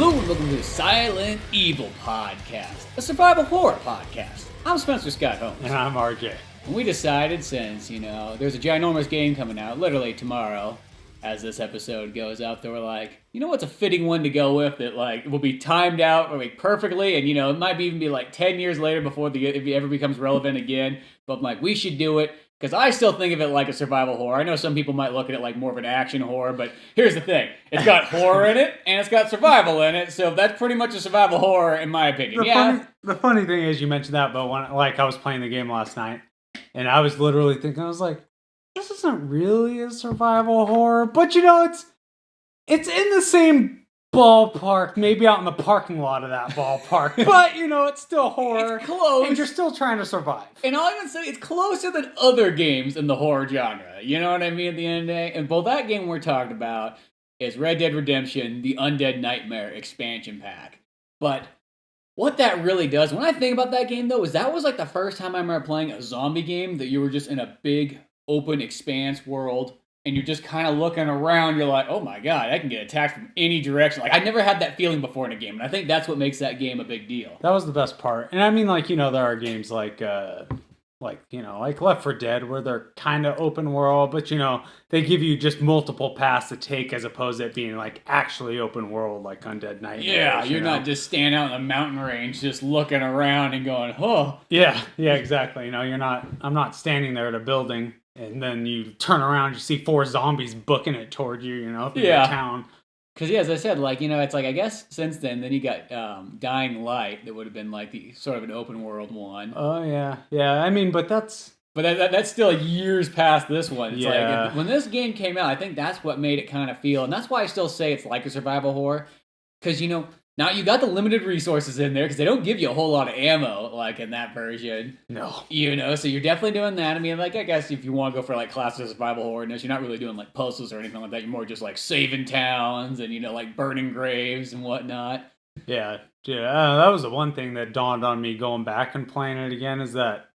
Hello and welcome to the Silent Evil Podcast, a survival horror podcast. I'm Spencer Scott Holmes. And I'm RJ. And we decided since, there's a ginormous game coming out literally tomorrow as this episode goes up, that we're like, what's a fitting one to go with that will be timed out perfectly, and it might even be 10 years later before it ever becomes relevant again, but I'm like, we should do it. Because I still think of it like a survival horror. I know some people might look at it like more of an action horror, but here's the thing. It's got horror in it, and it's got survival in it, so that's pretty much a survival horror in my opinion. The funny thing is you mentioned that, but when I was playing the game last night, and I was literally thinking, I was like, this isn't really a survival horror, but it's in the same ballpark, maybe out in the parking lot of that ballpark, but it's still horror. It's close. And you're still trying to survive. And I'll even say it's closer than other games in the horror genre. You know what I mean at the end of the day? And both that game we're talking about is Red Dead Redemption, the Undead Nightmare expansion pack. But what that really does, when I think about that game though, is that was the first time I remember playing a zombie game that you were just in a big open expanse world. And you're just kind of looking around, you're like, oh my god, I can get attacked from any direction. I never had that feeling before in a game, and I think that's what makes that game a big deal. That was the best part. And I mean, there are games like Left 4 Dead, where they're kind of open world, but they give you just multiple paths to take as opposed to it being actually open world like Undead Nightmare. Yeah, you're not just standing out in the mountain range just looking around and going, oh. Yeah, exactly. I'm not standing there at a building. And then you turn around, you see 4 zombies booking it toward you, through the town. Because, as I said, it's I guess since then you got Dying Light, that would have been the sort of an open world one. Oh, yeah. Yeah, I mean, but that's... But that's still years past this one. It's when this game came out, I think that's what made it kind of feel, and that's why I still say it's like a survival horror. Because, now you got the limited resources in there, because they don't give you a whole lot of ammo, in that version. No. So you're definitely doing that. I mean, I guess if you want to go for, classic survival horrorness, you're not really doing, puzzles or anything like that. You're more just, saving towns and, burning graves and whatnot. Yeah. That was the one thing that dawned on me going back and playing it again, is that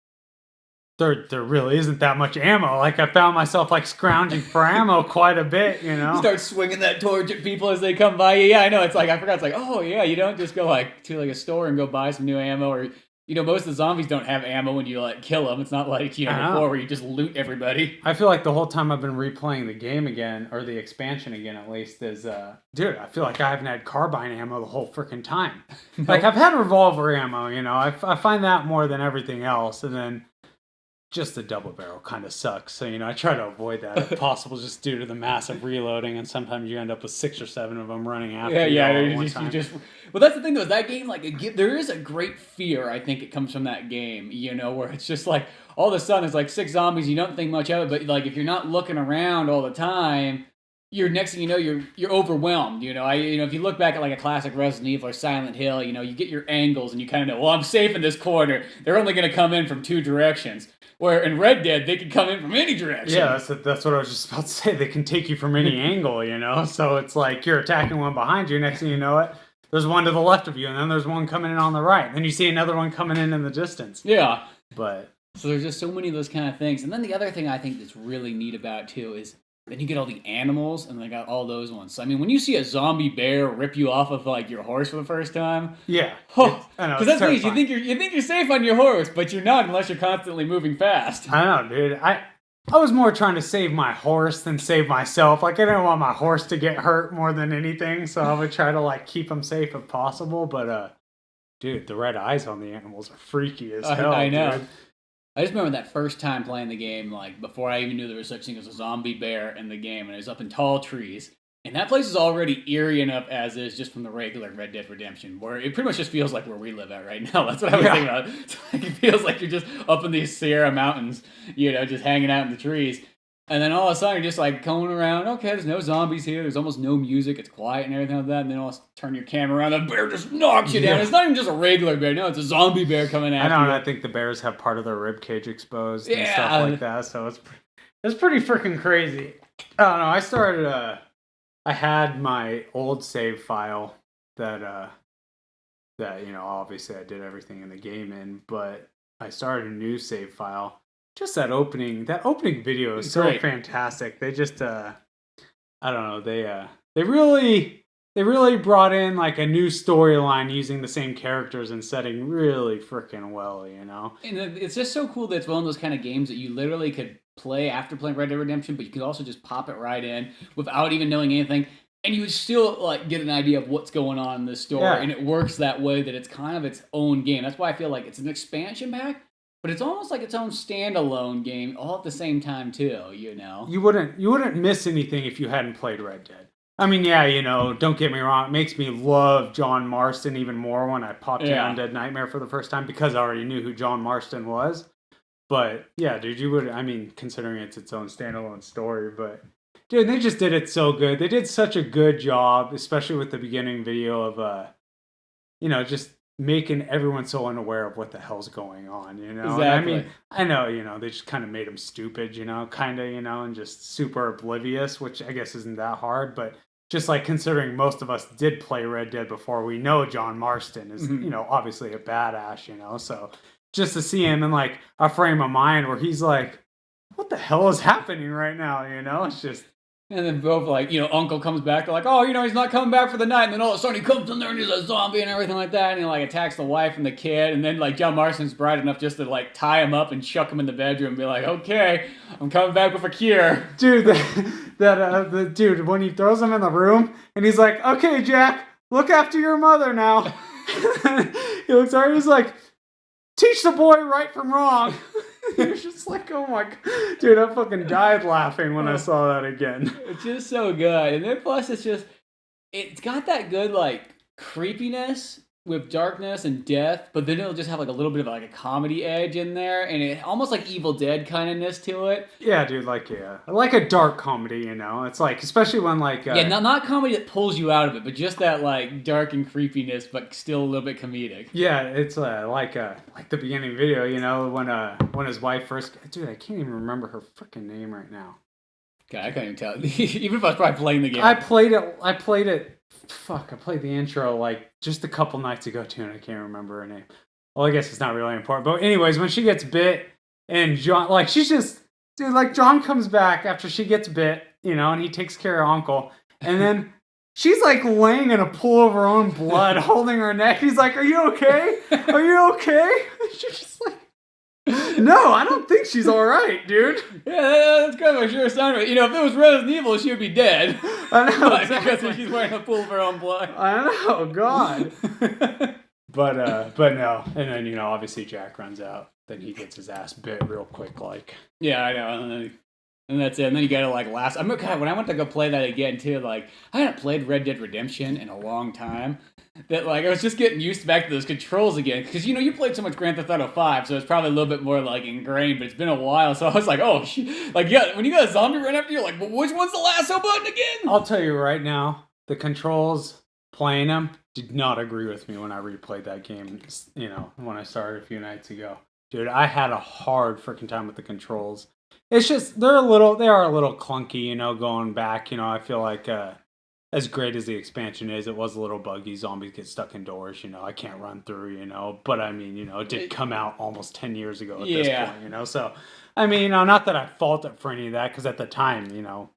there really isn't that much ammo. I found myself scrounging for ammo quite a bit, You start swinging that torch at people as they come by you. Yeah, I know. It's I forgot. It's oh yeah, you don't just go to a store and go buy some new ammo, or most of the zombies don't have ammo when you kill them. It's not before where you just loot everybody. I feel the whole time I've been replaying the game again, or the expansion again at least, is dude, I feel I haven't had carbine ammo the whole freaking time. I've had revolver ammo, I find that more than everything else, and then just the double barrel kind of sucks. So, I try to avoid that if possible, just due to the massive reloading, and sometimes you end up with 6 or 7 of them running after you. Well, that's the thing though, is that game, there is a great fear, I think it comes from that game, where it's just all of a sudden it's 6 zombies, you don't think much of it, but if you're not looking around all the time, you're next thing you know, you're overwhelmed. If you look back at a classic Resident Evil or Silent Hill, you get your angles and you kind of know, well, I'm safe in this corner. They're only going to come in from 2 directions. Where in Red Dead, they can come in from any direction. Yeah, that's what I was just about to say. They can take you from any angle, So it's you're attacking one behind you. Next thing you know it, there's one to the left of you, and then there's one coming in on the right. And then you see another one coming in the distance. Yeah. But so there's just so many of those kind of things. And then the other thing I think that's really neat about, too, is then you get all the animals, and they got all those ones. So, I mean, when you see a zombie bear rip you off of your horse for the first time, yeah, because that's weird. You think you're safe on your horse, but you're not unless you're constantly moving fast. I know, dude. I was more trying to save my horse than save myself. I didn't want my horse to get hurt more than anything, so I would try to keep him safe if possible. But dude, the red eyes on the animals are freaky as hell. I know. Dude. I just remember that first time playing the game, before I even knew there was such thing as a zombie bear in the game, and it was up in tall trees. And that place is already eerie enough as is just from the regular Red Dead Redemption, where it pretty much just feels like where we live at right now. That's what I was thinking about. It feels like you're just up in these Sierra Mountains, just hanging out in the trees. And then all of a sudden you're just coming around, okay, there's no zombies here, there's almost no music, it's quiet and everything like that, and then all of a sudden turn your camera around, the bear just knocks you down. It's not even just a regular bear, no, it's a zombie bear coming after you. I think the bears have part of their rib cage exposed and stuff like that, so it's pretty freaking crazy. I don't know, I had my old save file that obviously I did everything in the game in, but I started a new save file. Just that opening video is so fantastic. They just, I don't know, they really really brought in like a new storyline using the same characters and setting really freaking well, you know? And it's just so cool that it's one of those kind of games that you literally could play after playing Red Dead Redemption, but you could also just pop it right in without even knowing anything. And you would still like get an idea of what's going on in the story, and it works that way that it's kind of its own game. That's why I feel like it's an expansion pack, but it's almost like its own standalone game all at the same time too. You know, you wouldn't miss anything if you hadn't played Red Dead. I mean, yeah, you know, don't get me wrong. It makes me love John Marston even more when I popped in Undead Nightmare for the first time because I already knew who John Marston was. But yeah, dude, you would. I mean, considering it's its own standalone story, but. Dude, they just did it so good. They did such a good job, especially with the beginning video of, you know, just making everyone so unaware of what the hell's going on, you know? Exactly. And I mean, I know, you know, they just kind of made them stupid, you know, kind of, you know, and just super oblivious, which I guess isn't that hard, but just like considering most of us did play Red Dead before, we know John Marston is, you know, obviously a badass, you know? So just to see him in like a frame of mind where he's like, what the hell is happening right now, you know? It's just... And then both like, you know, Uncle comes back, they're like, oh, you know, he's not coming back for the night, and then all of a sudden he comes in there and he's a zombie and everything like that, and he like attacks the wife and the kid, and then like John Marston's bright enough just to like tie him up and chuck him in the bedroom and be like, okay, I'm coming back with a cure. Dude, the dude, when he throws him in the room and he's like, okay, Jack, look after your mother now. He looks over, he's like, teach the boy right from wrong. You're just like, oh my god. Dude, I fucking died laughing when I saw that again. It's just so good. And then plus it's got that good like creepiness with darkness and death, but then it'll just have like a little bit of like a comedy edge in there, and it almost like Evil Dead kind of ness to it. Yeah, dude, like like a dark comedy, you know. It's like, especially when like not comedy that pulls you out of it, but just that like dark and creepiness, but still a little bit comedic. Yeah, it's like the beginning video, you know, when his wife first. Dude, I can't even remember her freaking name right now. God, I can't even tell. Even if I was probably playing the game, I played it. Fuck, I played the intro like just a couple nights ago too, and I can't remember her name. Well, I guess it's not really important. But anyways, when she gets bit, and John, like, she's just, dude, like, John comes back after she gets bit, you know, and he takes care of Uncle, and then she's like laying in a pool of her own blood, holding her neck. He's like, "Are you okay? Are you okay?" She's just like, no, I don't think she's all right, dude. Yeah, that's kind of a sure sign of it. You know, if it was Resident Evil, she would be dead. I know, exactly. Because she's wearing a pool of her own blood. I know, God. But no. And then, you know, obviously Jack runs out. Then he gets his ass bit real quick, like. Yeah, I know. And that's it. And then you gotta like last. God, when I went to go play that again too, like I hadn't played Red Dead Redemption in a long time. That like I was just getting used back to those controls again, because you know you played so much Grand Theft Auto 5, so it's probably a little bit more like ingrained. But it's been a while, so I was like, oh, like yeah, when you got a zombie run after you, like, well, which one's the lasso button again? I'll tell you right now, the controls playing them did not agree with me when I replayed that game. You know, when I started a few nights ago, dude, I had a hard freaking time with the controls. It's just they are a little clunky, you know, going back. You know, I feel like. As great as the expansion is, it was a little buggy. Zombies get stuck indoors, you know. I can't run through, you know. But I mean, you know, it did come out almost 10 years ago at this point, you know. So, I mean, not that I fault it for any of that, because at the time, you know,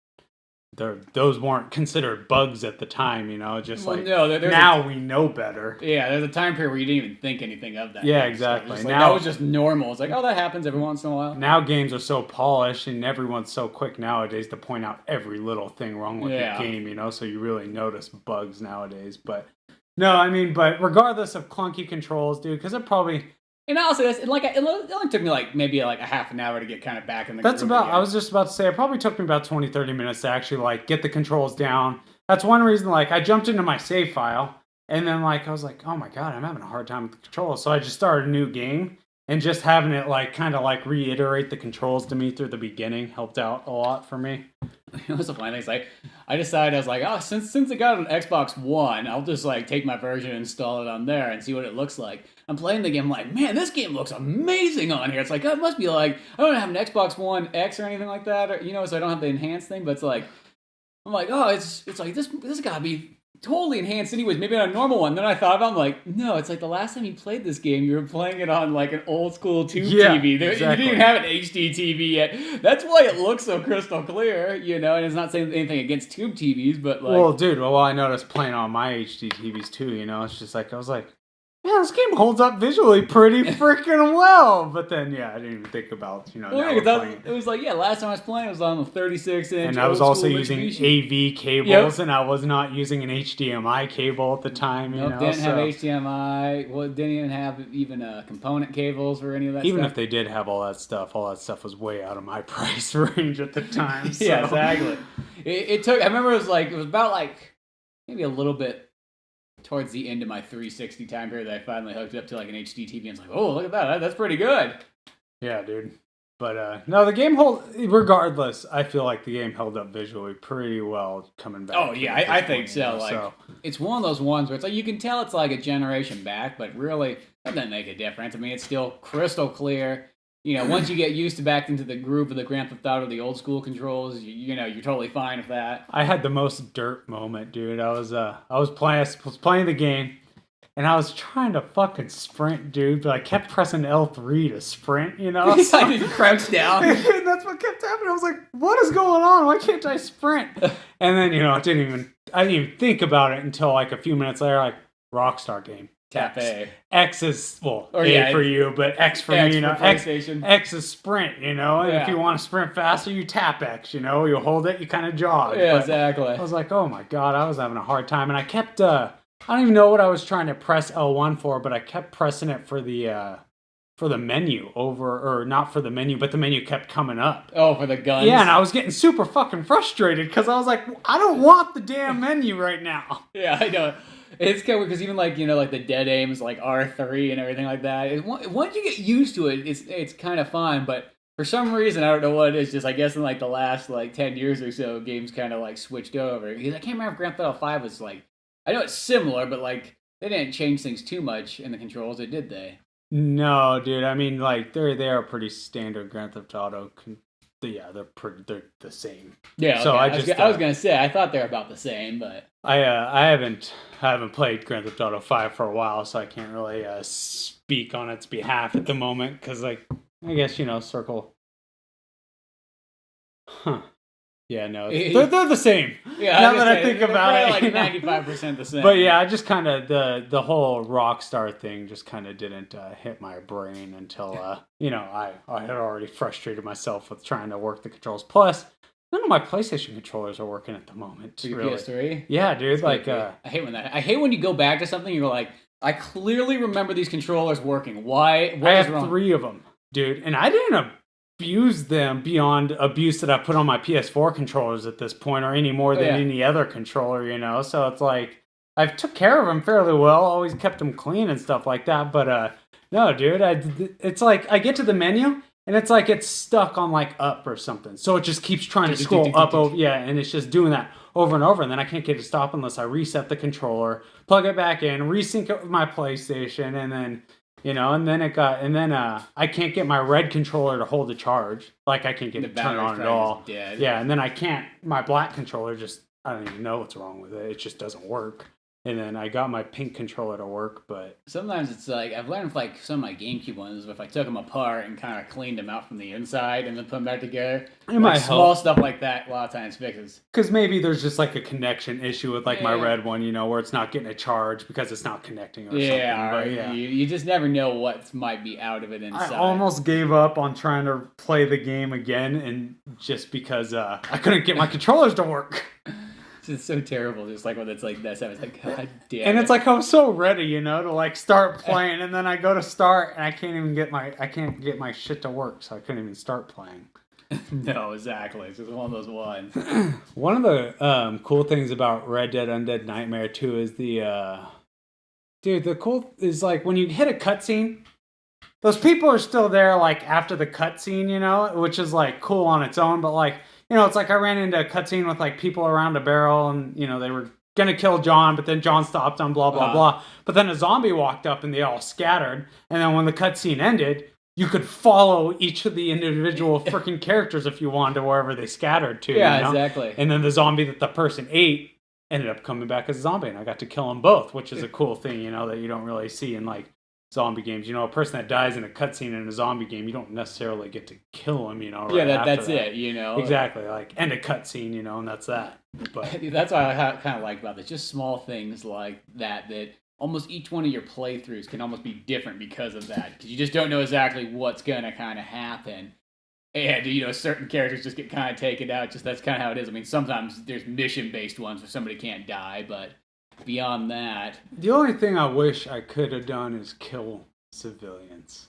those weren't considered bugs at the time, you know. Just like now we know better. Yeah, there's a time period where you didn't even think anything of that. Yeah, exactly. So now that was just normal. It's like, oh, that happens every once in a while. Now games are so polished, and everyone's so quick nowadays to point out every little thing wrong with the game, you know. So you really notice bugs nowadays. But no, I mean, but regardless of clunky controls, dude, because it probably. And I'll say this, it only took me like maybe like a half an hour to get kind of back in the groove again. I was just about to say, it probably took me about 20, 30 minutes to actually like get the controls down. That's one reason, like, I jumped into my save file, and then like I was like, oh my god, I'm having a hard time with the controls. So I just started a new game, and just having it like kind of like reiterate the controls to me through the beginning helped out a lot for me. It was a funny thing. It's like I decided I was like, oh, since it got on Xbox One, I'll just like take my version and install it on there and see what it looks like. I'm playing the game, I'm like, man, this game looks amazing on here. It's like, it must be like, I don't have an Xbox One X or anything like that, or, you know, so I don't have the enhanced thing, but it's like, I'm like, oh, it's like, this gotta be totally enhanced anyways, maybe on a normal one. Then I thought about it, I'm like, no, it's like the last time you played this game, you were playing it on like an old school tube TV. You didn't even have an HD TV yet. That's why it looks so crystal clear, you know, and it's not saying anything against tube TVs, but like... Well, dude, I noticed playing on my HD TVs too, you know, it's just like, I was like, man, this game holds up visually pretty freaking well. But then, yeah, I didn't even think about, you know, it was like, last time I was playing, it was on the 36-inch. And I was also using AV cables, and I was not using an HDMI cable at the time, you know. Didn't have HDMI. Well, didn't even have component cables or any of that even stuff. If they did have all that stuff was way out of my price range at the time. So. Yeah, exactly. It took, I remember it was about like, maybe a little bit towards the end of my 360 time period that I finally hooked up to like an HD TV and it's like, oh, look at that. That's pretty good. Yeah, dude. But no, the game regardless, I feel like the game held up visually pretty well coming back. Oh, yeah, I think so. Like, it's one of those ones where it's like, you can tell it's like a generation back, but really, that doesn't make a difference. I mean, it's still crystal clear. You know, once you get used to back into the groove of the Grand Theft Auto, the old school controls, you know, you're totally fine with that. I had the most dirt moment, dude. I was playing the game, and I was trying to fucking sprint, dude, but I kept pressing L3 to sprint, you know? So I just crouched down. And that's what kept happening. I was like, what is going on? Why can't I sprint? And then, you know, I didn't even think about it until like a few minutes later, like, Rockstar game. Tap A. X is, well, A for you, but X for me, you know. PlayStation. X is sprint, you know. And if you want to sprint faster, you tap X, you know. You hold it, you kind of jog. Yeah, exactly. I was like, oh my God, I was having a hard time. And I kept, I don't even know what I was trying to press L1 for, but I kept pressing it for the menu or not for the menu, but the menu kept coming up. Oh, for the guns? Yeah, and I was getting super fucking frustrated because I was like, I don't want the damn menu right now. Yeah, I know. It's kind of weird because even like, you know, like the dead aims, like R3 and everything like that. Once you get used to it, it's kind of fun. But for some reason, I don't know what it is. Just I guess in like the last like 10 years or so, games kind of like switched over. Because I can't remember if Grand Theft Auto 5 was like, I know it's similar, but like they didn't change things too much in the controls, did they? No, dude. I mean, like they are pretty standard Grand Theft Auto. Yeah, they're the same. Yeah. So okay. I was gonna say I thought they're about the same, but I haven't played Grand Theft Auto 5 for a while, so I can't really speak on its behalf at the moment. Because like I guess, you know, Circle. Huh. Yeah, no, they're the same. Yeah, now that I think about it, like 95% the same. But yeah, I just kind of the whole Rockstar thing just kind of didn't hit my brain until you know, I had already frustrated myself with trying to work the controls. Plus, none of my PlayStation controllers are working at the moment. Your really. PS3? Yeah, dude. I hate when you go back to something and you're like, I clearly remember these controllers working. Why? What I is have wrong? 3 of them, dude, and I didn't abuse them beyond abuse that I put on my PS4 controllers at this point, or any more than any other controller, you know. So it's like I've took care of them fairly well, always kept them clean and stuff like that. But no, dude, it's like I get to the menu and it's like it's stuck on like up or something, so it just keeps trying to scroll up over, and it's just doing that over and over, and then I can't get it to stop unless I reset the controller, plug it back in, resync it with my PlayStation, and then. You know, and then I can't get my red controller to hold a charge. Like, I can't get it turned on at all. Yeah, and then I can't, my black controller just, I don't even know what's wrong with it. It just doesn't work. And then I got my pink controller to work, but... Sometimes it's like, I've learned with like some of my GameCube ones, if I took them apart and kind of cleaned them out from the inside and then put them back together, it might small help. stuff like that a lot of times fixes. Because maybe there's just like a connection issue with like my red one, you know, where it's not getting a charge because it's not connecting or something. But yeah. You just never know what might be out of it inside. I almost gave up on trying to play the game again, and just because I couldn't get my controllers to work. It's so terrible, just like when it's like that. I was like, God damn. And it's like I'm so ready, you know, to like start playing, and then I go to start, and I can't get my shit to work, so I couldn't even start playing. No, exactly. It's just one of those ones. One of the cool things about Red Dead Undead Nightmare 2 is the cool is like when you hit a cutscene, those people are still there like after the cutscene, you know, which is like cool on its own, but like. You know, it's like I ran into a cutscene with like people around a barrel, and you know they were gonna kill John, but then John stopped them, blah blah blah. But then a zombie walked up, and they all scattered. And then when the cutscene ended, you could follow each of the individual freaking characters if you wanted to wherever they scattered to. Yeah, you know? exactly. And then the zombie that the person ate ended up coming back as a zombie, and I got to kill them both, which is a cool thing, you know, that you don't really see in like zombie games. You know, a person that dies in a cutscene in a zombie game, you don't necessarily get to kill him, you know. Right that's it, you know. Exactly, like end a cutscene, you know, and that's that. But that's what I kind of like about this. Just small things like that almost each one of your playthroughs can almost be different because of that. Because you just don't know exactly what's gonna kind of happen. And, you know, certain characters just get kind of taken out. Just that's kind of how it is. I mean, sometimes there's mission-based ones where somebody can't die, but beyond that... The only thing I wish I could have done is kill civilians.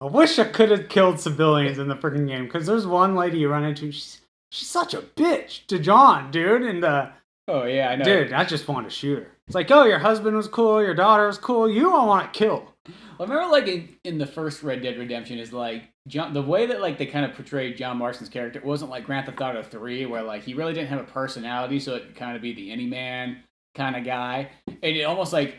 I wish I could have killed civilians in the freaking game, because there's one lady you run into, she's such a bitch to John, dude, and oh, yeah, I know. Dude, I just want to shoot her. It's like, oh, your husband was cool, your daughter was cool, you don't want to kill. Well, I remember, like, in the first Red Dead Redemption is, like, the way that, like, they kind of portrayed John Marston's character, it wasn't like Grand Theft Auto 3, where, like, he really didn't have a personality, so it could kind of be the any-man kind of guy. And it almost, like,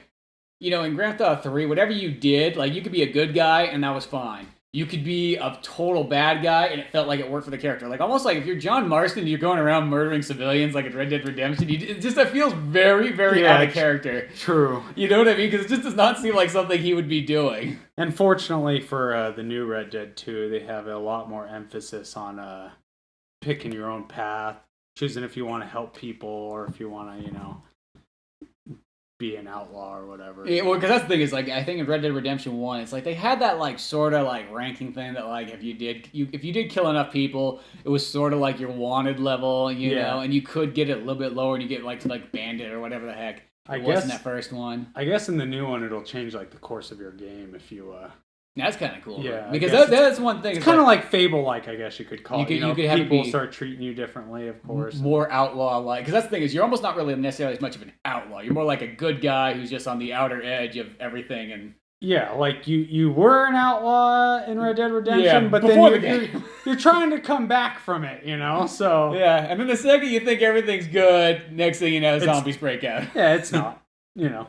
you know, in Grand Theft Auto 3, whatever you did, like, you could be a good guy, and that was fine. You could be a total bad guy, and it felt like it worked for the character. Like, almost like if you're John Marston and you're going around murdering civilians like in Red Dead Redemption, it feels very, very out of character. True. You know what I mean? Because it just does not seem like something he would be doing. And fortunately for the new Red Dead 2, they have a lot more emphasis on picking your own path, choosing if you want to help people or if you want to, you know, be an outlaw or whatever. Yeah, well, because that's the thing is, like, I think in Red Dead Redemption 1, it's like they had that, like, sort of, like, ranking thing that, like, if you did kill enough people, it was sort of like your wanted level, you know, and you could get it a little bit lower and you get, like, to, like, bandit or whatever the heck it was in that first one. I guess in the new one, it'll change, like, the course of your game if you, That's kind of cool. Yeah, because that's one thing. It's kind of like Fable-like, I guess you could call it. You know, could have people start treating you differently, of course. More outlaw-like. Because that's the thing is, you're almost not really necessarily as much of an outlaw. You're more like a good guy who's just on the outer edge of everything. And yeah, like you were an outlaw in Red Dead Redemption, but then you're trying to come back from it, you know? So yeah, and then the second you think everything's good, next thing you know, zombies break out. Yeah, it's not, you know.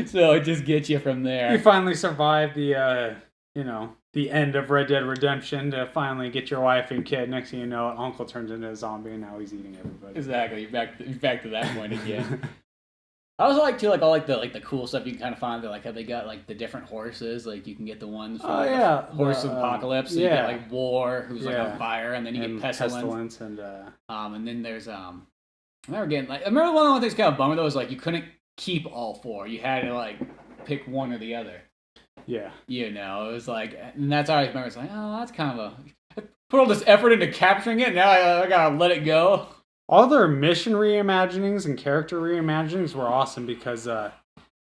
So it just gets you from there. You finally survive the, you know, the end of Red Dead Redemption to finally get your wife and kid. Next thing you know, Uncle turns into a zombie and now he's eating everybody. Exactly. You're back to that point again. I also like too, like all the cool stuff you can kind of find. Like how they got like the different horses. Like you can get the ones for Horse of Apocalypse. So you get like War, who's like on fire, and then you get Pestilence, and then there's I remember one of the things kind of bummer though was like you couldn't keep all four. You had to like pick one or the other. Yeah. You know, it was like, and that's how I remember. It's like, oh, that's kind of I put all this effort into capturing it. Now I gotta let it go. All their mission reimaginings and character reimaginings were awesome because the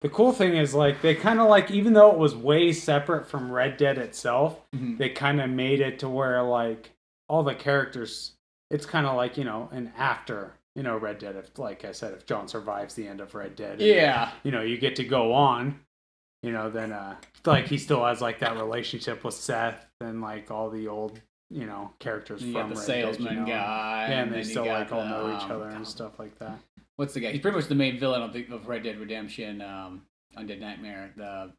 cool thing is like they kind of like, even though it was way separate from Red Dead itself, they kind of made it to where like all the characters, it's kind of like, you know, an after, you know, Red Dead. If, like I said, if John survives the end of Red Dead, and, you know, you get to go on. You know, then like he still has like that relationship with Seth and like all the old, you know, characters from the Red salesman Dead, you know? guy. Yeah, and they still like all know each other and stuff like that. What's the guy? He's pretty much the main villain of Red Dead Redemption, Undead Nightmare. The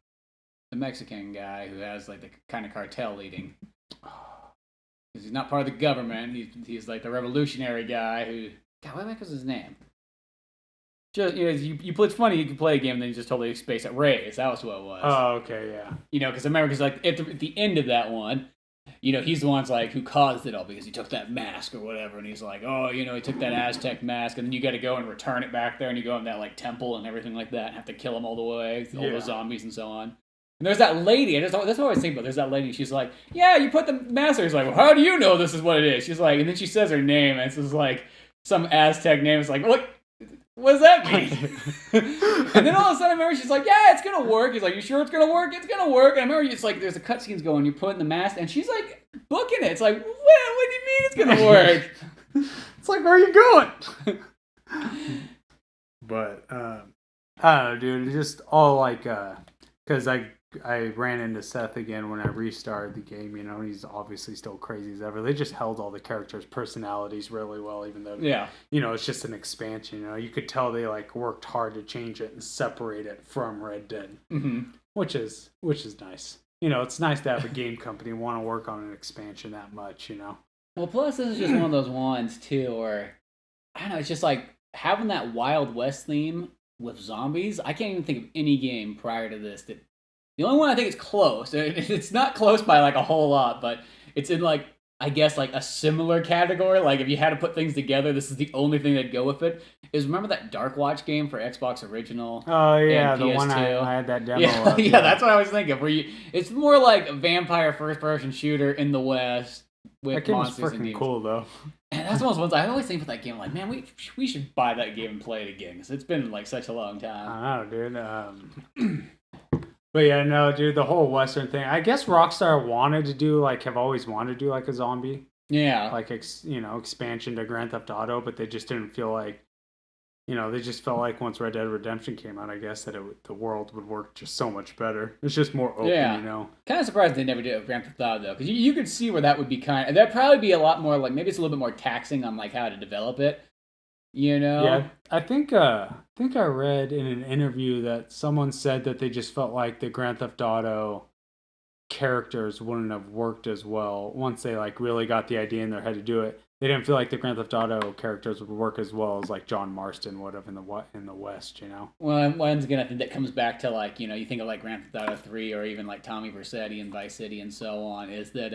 Mexican guy who has like the kind of cartel leading. Because he's not part of the government. He's like the revolutionary guy who. God, what the heck was his name? Just, you know, it's funny you can play a game and then you just totally space it. Reyes, that was what it was. Oh, okay, yeah. You know, because I remember, like at the end of that one, you know, he's the one's like who caused it all because he took that mask or whatever, and he's like, oh, you know, he took that Aztec mask, and then you got to go and return it back there, and you go in that like temple and everything like that, and have to kill them all the way, all those zombies and so on. And there's that lady, that's what I always think about. There's that lady, she's like, yeah, you put the mask there. He's like, well, how do you know this is what it is? She's like, and then she says her name, and it's just like some Aztec name. It's like, what does that mean? And then all of a sudden, I remember she's like, yeah, it's going to work. He's like, you sure it's going to work? It's going to work. And I remember it's like, there's a cutscenes going, you're putting the mask, and she's like, booking it. It's like, what do you mean it's going to work? It's like, where are you going? But, I don't know, dude. It's just all like, because I ran into Seth again when I restarted the game, you know, he's obviously still crazy as ever. They just held all the characters' personalities really well, even though, you know, it's just an expansion, you know. You could tell they, like, worked hard to change it and separate it from Red Dead, which is nice. You know, it's nice to have a game company want to work on an expansion that much, you know. Well, plus this is just one of those ones, too, where, I don't know, it's just like, having that Wild West theme with zombies, I can't even think of any game prior to this that. The only one I think is close. It's not close by like a whole lot, but it's in like I guess like a similar category. Like if you had to put things together, this is the only thing that'd go with it. Is remember that Dark Watch game for Xbox Original? Oh yeah, and the PS2? one I had that demo Yeah, of. yeah, that's what I was thinking. It's more like a vampire first-person shooter in the West with That game was monsters and freaking demons. cool though. And that's one of those ones I always think with that game. Like, man, we should buy that game and play it again because it's been like such a long time. I don't know, dude. But yeah, no, dude, the whole Western thing. I guess Rockstar wanted to do have always wanted to do like a zombie, Yeah, expansion to Grand Theft Auto, but they just didn't feel like, they just felt like once Red Dead Redemption came out, I guess that the world would work just so much better. It's just more open, yeah. Kind of surprised they never did a Grand Theft Auto though, because you could see where that would be that'd probably be a lot more like maybe it's a little bit more taxing on like how to develop it. Yeah, I think I read in an interview that someone said that they just felt like the Grand Theft Auto characters wouldn't have worked as well once they really got the idea in their head to do it. They didn't feel like the Grand Theft Auto characters would work as well as like John Marston would have in the West, Well, once again, I think that comes back to you think of like Grand Theft Auto 3 or even like Tommy Vercetti and Vice City and so on, is that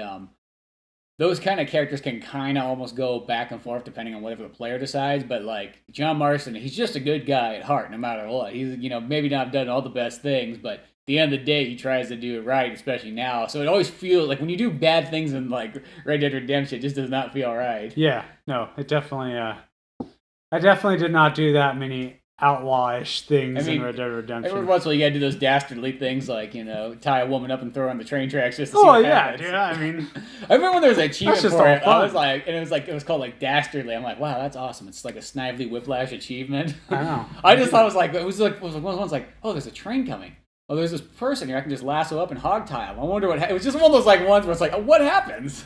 those kind of characters can kind of almost go back and forth depending on whatever the player decides. But like John Marston, he's just a good guy at heart, no matter what. He's maybe not done all the best things, but at the end of the day, he tries to do it right, especially now. So it always feels like when you do bad things in like Red Dead Redemption, it just does not feel right. Yeah, no, it definitely. I definitely did not do that many outlawish things in Red Dead Redemption. Every once in a while, you gotta do those dastardly things like, tie a woman up and throw her on the train tracks just to see what happens. Dude, I mean... I remember when there was an achievement for it, fun. I was like, and it was called like Dastardly. I'm like, wow, that's awesome. It's like a Snively Whiplash achievement. I know. I just thought it was one of those ones like, oh, there's a train coming. Oh, there's this person here. I can just lasso up and hogtie him. I wonder what... It was just one of those like ones where it's like, oh, what happens?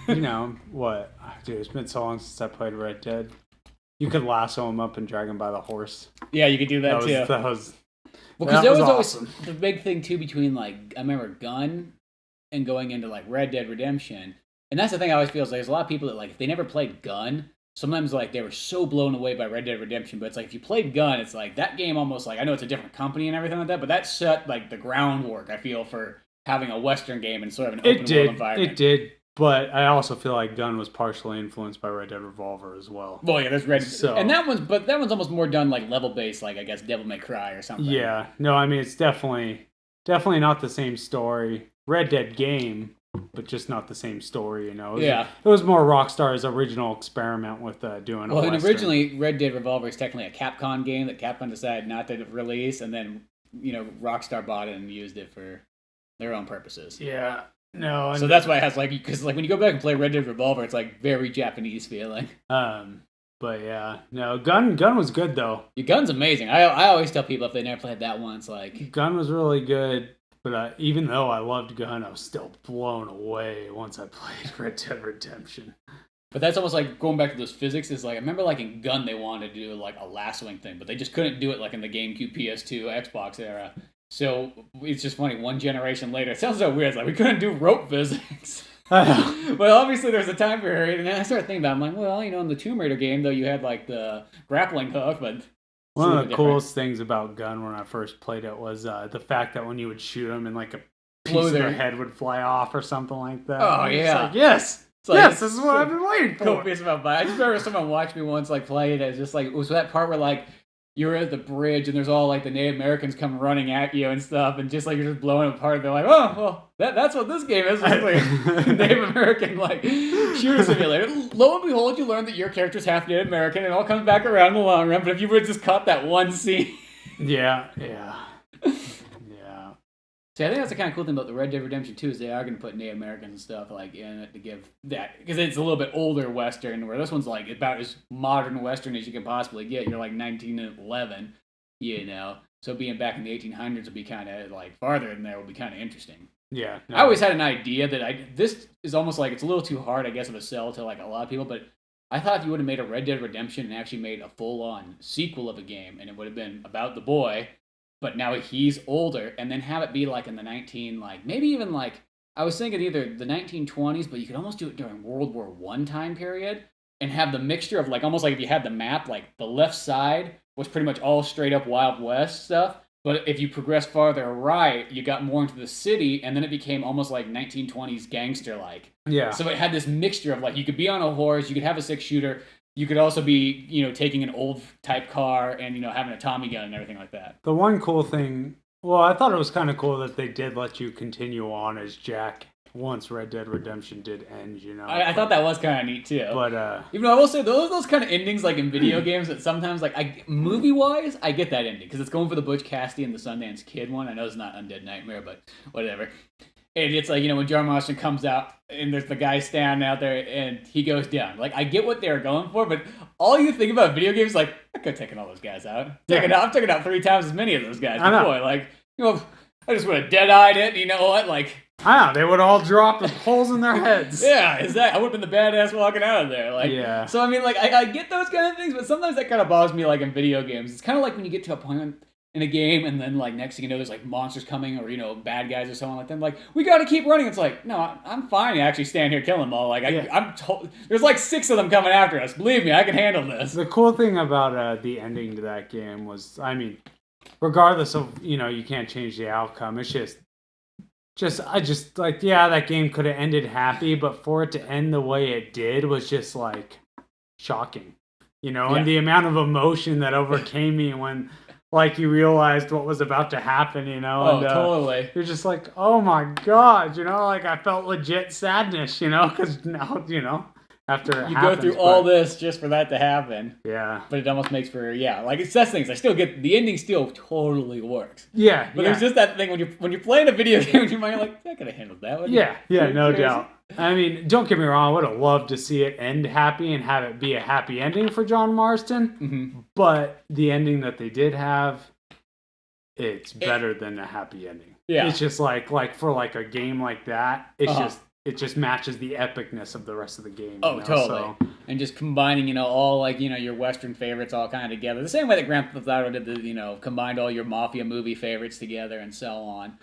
What? Dude, it's been so long since I played Red Dead. You could lasso him up and drag him by the horse. Yeah, you could do that too. That was because that was awesome. Always the big thing too between like I remember Gun and going into like Red Dead Redemption, and that's the thing I always feel is like there's a lot of people that like if they never played Gun, sometimes like they were so blown away by Red Dead Redemption, but it's like if you played Gun, it's like that game almost like I know it's a different company and everything like that, but that set like the groundwork I feel for having a Western game and sort of an open world environment. It did. But I also feel like Gun was partially influenced by Red Dead Revolver as well. Well, yeah, there's and that one's almost more done like level based, like I guess Devil May Cry or something. Yeah, no, I mean it's definitely not the same story. Red Dead game, but just not the same story. It was more Rockstar's original experiment with doing. Well, and originally Red Dead Revolver is technically a Capcom game that Capcom decided not to release, and then Rockstar bought it and used it for their own purposes. Yeah. No, so that's why it has because when you go back and play Red Dead Revolver, it's like very Japanese feeling. But yeah, no, Gun was good though. Your Gun's amazing. I always tell people if they never played that once, like Gun was really good. But even though I loved Gun, I was still blown away once I played Red Dead Redemption. But that's almost like going back to those physics. Is like I remember like in Gun they wanted to do like a lassoing thing, but they just couldn't do it like in the GameCube, PS2, Xbox era. So it's just funny. One generation later, it sounds so weird. It's like we couldn't do rope physics. But obviously, there's a time period, and then I started thinking about. I'm like, well, in the Tomb Raider game, though, you had like the grappling hook, but one of the coolest things about Gun when I first played it was the fact that when you would shoot them, and like a piece of their head would fly off or something like that. Oh yeah, like, yes. Yes, this is what I've been waiting for. Cool piece about I just remember someone watched me once like play it. It's just like it was that part where like you're at the bridge and there's all like the Native Americans come running at you and stuff, and just like you're just blowing apart. They're like, oh, well, that's what this game is. It's like Native American like shooter simulator. Lo and behold, you learn that your character's half Native American, and it all comes back around in the long run. But if you would have just caught that one scene, yeah. See, I think that's the kind of cool thing about the Red Dead Redemption 2 is they are going to put Native Americans and stuff like in it to give that, because it's a little bit older Western, where this one's like about as modern Western as you can possibly get. You're like 1911, so being back in the 1800s would be kind of like farther than there would be kind of interesting. Yeah, no. I always had an idea that this is almost like it's a little too hard, I guess, of a sell to like a lot of people, but I thought if you would have made a Red Dead Redemption and actually made a full-on sequel of a game, and it would have been about the boy. But now he's older, and then have it be like in the maybe even like, I was thinking either the 1920s, but you could almost do it during World War I time period, and have the mixture of like almost like if you had the map, like the left side was pretty much all straight up Wild West stuff. But if you progress farther right, you got more into the city, and then it became almost like 1920s gangster like. Yeah. So it had this mixture of like you could be on a horse, you could have a 6-shooter, you could also be, taking an old type car and, having a Tommy gun and everything like that. The one cool thing, well, I thought it was kind of cool that they did let you continue on as Jack once Red Dead Redemption did end, I thought that was kind of neat too. But even though I will say those kind of endings like in video games that sometimes like movie wise I get that ending because it's going for the Butch Cassidy and the Sundance Kid one. I know it's not Undead Nightmare, but whatever. And it's like when John Marston comes out and there's the guy standing out there and he goes down. Like I get what they were going for, but all you think about video games like I could have taken all those guys out. I've taken out 3 times as many of those guys before. Like I just would have dead-eyed it. You know what? Like. I know, they would all drop with holes in their heads. Yeah, I would have been the badass walking out of there. Like, yeah. So, I mean, like, I get those kind of things, but sometimes that kind of bothers me, like, in video games. It's kind of like when you get to a point in a game, and then, like, next thing you know, there's, like, monsters coming, or, bad guys or someone like that. Like, we gotta keep running. It's like, no, I'm fine to actually stand here killing them all. Like, there's, like, 6 of them coming after us. Believe me, I can handle this. The cool thing about the ending to that game was, I mean, regardless of, you can't change the outcome, it's that game could have ended happy, but for it to end the way it did was just like shocking, and the amount of emotion that overcame me when like you realized what was about to happen, Totally. You're just like, oh my god, like I felt legit sadness, because now, after it you happens, go through all this just for that to happen. Yeah. But it almost makes for like it's such things. I still get the ending still totally works. Yeah. But there's just that thing when you're playing a video game in your mind, you're like, I could have handled that one. Yeah, no doubt. I mean, don't get me wrong, I would have loved to see it end happy and have it be a happy ending for John Marston. Mm-hmm. But the ending that they did have, it's better than a happy ending. Yeah. It's just like for like a game like that, it just matches the epicness of the rest of the game. Oh, totally. So. And just combining, all like, your Western favorites all kind of together. The same way that Grand Theft Auto did the, combined all your Mafia movie favorites together and so on.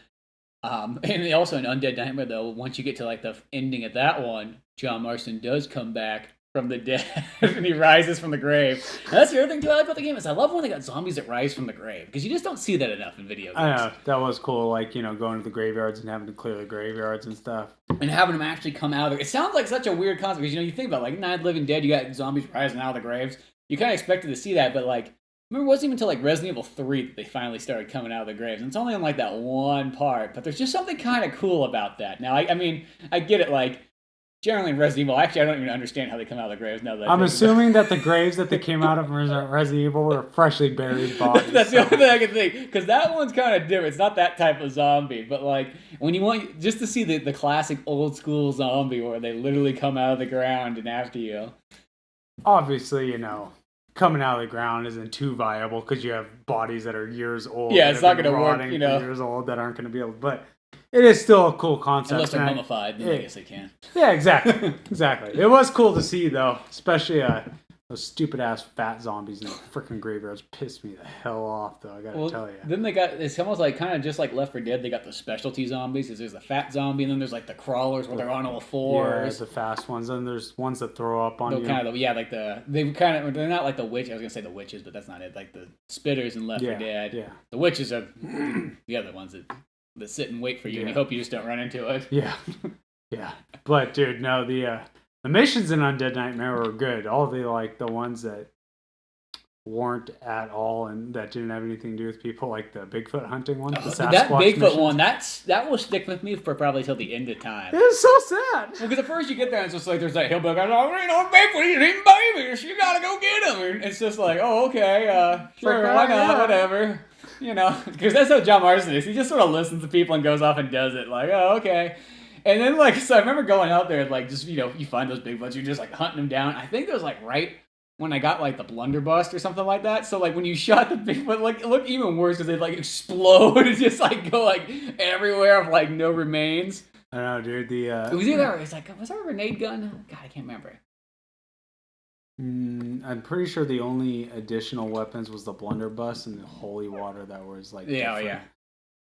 And also in Undead Nightmare, though, once you get to like the ending of that one, John Marston does come back from the dead and he rises from the grave. And that's the other thing too I like about the game is I love when they got zombies that rise from the grave because you just don't see that enough in video games. I know, that was cool, like, going to the graveyards and having to clear the graveyards and stuff. And having them actually come out of there. It sounds like such a weird concept because, you think about like Night of the Living Dead, you got zombies rising out of the graves. You kind of expected to see that, but like, remember it wasn't even until like Resident Evil 3 that they finally started coming out of the graves. And it's only on like that one part, but there's just something kind of cool about that. Now, I mean, I get it, like, generally in Resident Evil, actually, I don't even understand how they come out of the graves now that I'm assuming that the graves that they came out of Resident Evil were freshly buried bodies. That's the only thing I can think. Because that one's kind of different. It's not that type of zombie. But, like, when you want just to see the classic old school zombie where they literally come out of the ground and after you. Obviously, coming out of the ground isn't too viable because you have bodies that are years old. Yeah, it's not going to work, Years old that aren't going to be able to. But it is still a cool concept. Unless they're mummified, then I guess they can. Yeah, exactly. Exactly. It was cool to see, though, especially those stupid-ass fat zombies in the freaking graveyards pissed me the hell off, though, I gotta tell you. Then it's almost like kind of just like Left 4 Dead, they got the specialty zombies. There's the fat zombie, and then there's like the crawlers where they're on all fours. Yeah, the fast ones. And there's ones that throw up on you. They're not like the witch. I was gonna say the witches, but that's not it. Like the spitters in Left 4 Dead. Yeah. The witches are the other ones that sit and wait for you, and you hope you just don't run into it. Yeah. Yeah. But, dude, no, the missions in Undead Nightmare were good. All the ones that weren't at all and that didn't have anything to do with people, like the Bigfoot hunting one. That Bigfoot missions. One, that will stick with me for probably till the end of time. It's so sad. Well, because at first you get there and it's just like there's that hillbilly guy, Bigfoot, he's eating babies. You gotta go get him. And it's just like, oh, okay, sure, why not, whatever. Because that's how John Marston is. He just sort of listens to people and goes off and does it. Like, oh, okay. And then, so I remember going out there and, just, you find those Bigfoots, you're just, hunting them down. I think it was, right when I got, the blunderbuss or something like that. So, when you shot the Bigfoot, it looked even worse because they'd, explode and just, go, everywhere of, no remains. I know, dude. It was either, was there a grenade gun? God, I can't remember. I'm pretty sure the only additional weapons was the blunderbuss and the holy water that was, different. Yeah.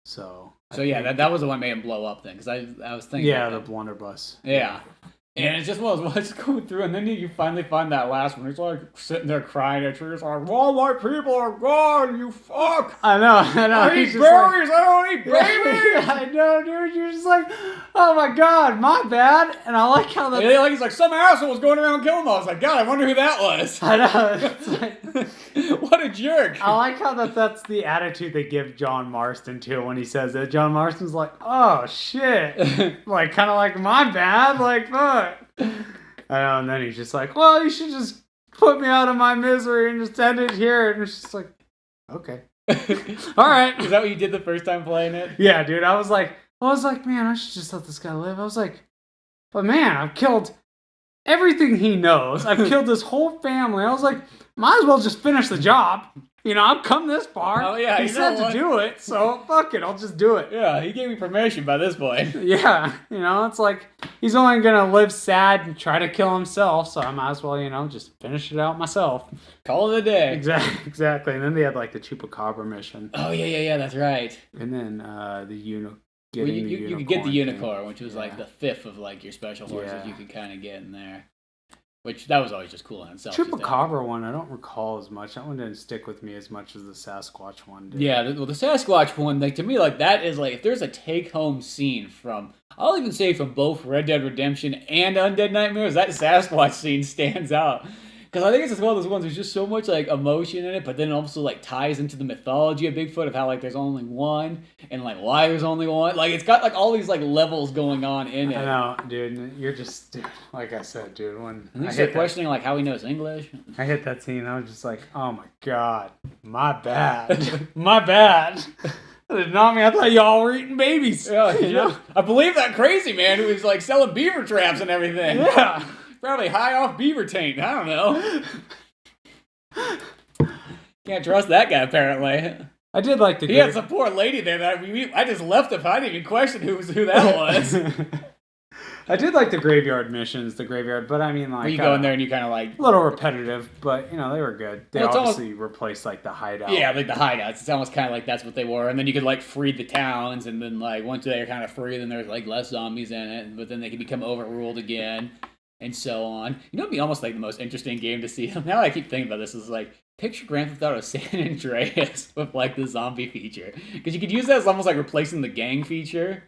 So that was the one that made him blow up then, because I was thinking. Yeah, the blunderbuss. Yeah. And it's just one of those ones going through, and then you finally find that last one. He's like sitting there crying at trees, like, all my people are gone, you fuck. I know. I eat berries, I don't eat babies. I know, dude. You're just like, oh my god, my bad. And I like how that. Yeah, like he's like, some asshole was going around killing them. I was like, God, I wonder who that was. I know. It's like, what a jerk. I like how that's the attitude they give John Marston too when he says it. John Marston's like, oh shit, like kind of like my bad, like fuck. I know, and then he's just like, well, you should just put me out of my misery and just end it here. And it's just like, okay, all right. Is that what you did the first time playing it? Yeah, dude. I was like, man, I should just let this guy live. I was like, but man, I've killed everything he knows. I've killed his whole family. I was like, might as well just finish the job. You know, I've come this far. Oh, yeah, he said to do it, so fuck it, I'll just do it. Yeah, he gave me permission by this point. Yeah, you know, it's like, he's only gonna live sad and try to kill himself, so I might as well, you know, just finish it out myself. Call it a day. Exactly. And then they had, like, the Chupacabra mission. Oh, yeah, that's right. And then the you could get the unicorn, which was, like, the fifth of, like, your special horses you could kind of get in there. Which, that was always just cool in itself. Chupacabra one, I don't recall as much. That one didn't stick with me as much as the Sasquatch one did. Yeah, the Sasquatch one, like, to me, like, that is, like, if there's a take-home scene from, I'll even say from both Red Dead Redemption and Undead Nightmares, that Sasquatch scene stands out. Because I think it's just one of those ones, there's just so much, like, emotion in it, but then it also, like, ties into the mythology of Bigfoot, of how, like, there's only one, and, like, why there's only one. Like, it's got, like, all these, like, levels going on in it. I know, dude. You're just, like I said, dude, when and you start questioning, like, how he knows English. I hit that scene, I was just like, oh my god, my bad. My bad. That did not mean I thought y'all were eating babies. Yeah, you know? I believe that crazy man who was, like, selling beaver traps and everything. Yeah. Probably high off beaver taint. I don't know. Can't trust that guy, apparently. I did like the. He had some poor lady there that I just left him. I didn't even question who that was. I did like the graveyard missions, but I mean, like, Where you go in there and you kind of like a little repetitive, but you know they were good. They obviously replaced like the hideout. Yeah, like the hideouts. It's almost kind of like that's what they were, and then you could like free the towns, and then like once they're kind of free, then there's like less zombies in it, but then they could become overruled again. And so on. You know, it'd be almost like the most interesting game to see. Now that I keep thinking about this, is like picture Grand Theft Auto San Andreas with like the zombie feature, because you could use that as almost like replacing the gang feature.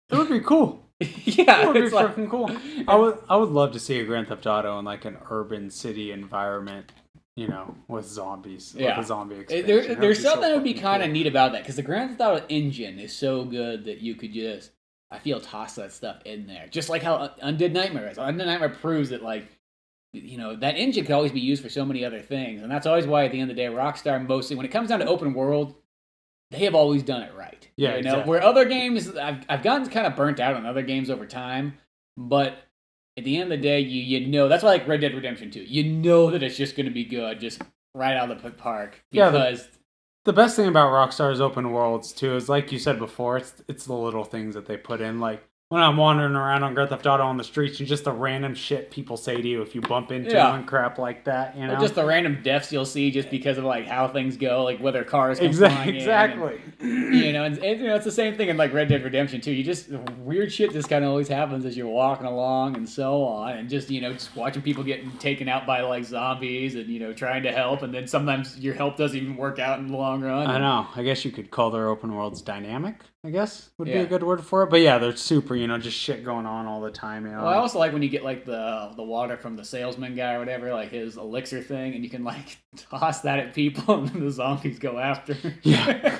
It would be cool. Yeah, it would be freaking cool. I would love to see a Grand Theft Auto in like an urban city environment. You know, with zombies. Yeah, with a zombie expansion. There's something that would be kind of neat about that, because the Grand Theft Auto engine is so good that you could just. I feel toss that stuff in there. Just like how Undead Nightmare is. Undead Nightmare proves that, like, you know, that engine could always be used for so many other things. And that's always why, at the end of the day, Rockstar mostly, when it comes down to open world, they have always done it right. Yeah, you know, exactly. Where other games, I've gotten kind of burnt out on other games over time, but at the end of the day, you know, that's why I like Red Dead Redemption 2. You know that it's just going to be good, just right out of the park. Because... Yeah, the best thing about Rockstar's open worlds, too, is like you said before, it's the little things that they put in. Like, when I'm wandering around on Grand Theft Auto on the streets, and just the random shit people say to you if you bump into them and crap like that, you know? Or just the random deaths you'll see just because of, like, how things go, like, whether cars come flying in. Exactly. And, you know, and you know, it's the same thing in, like, Red Dead Redemption, too. You just, weird shit just kind of always happens as you're walking along and so on. And just, you know, just watching people getting taken out by, like, zombies and, you know, trying to help. And then sometimes your help doesn't even work out in the long run. I know. I guess you could call their open worlds dynamic, I guess, would be a good word for it. But yeah, they're super, you know, just shit going on all the time, you know. Well, I also like when you get like the water from the salesman guy or whatever, like his elixir thing, and you can like toss that at people and then the zombies go after. Yeah.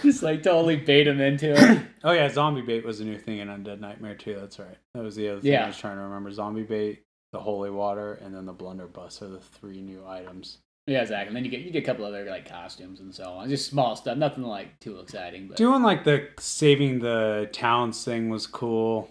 Just like totally bait them into it. Oh yeah, zombie bait was a new thing in Undead Nightmare too, that's right. That was the other thing I was trying to remember. Zombie bait, the holy water, and then the blunderbuss are the three new items. Yeah, exactly. And then you get a couple other like costumes and so on. Just small stuff, nothing like too exciting. But doing like the saving the towns thing was cool.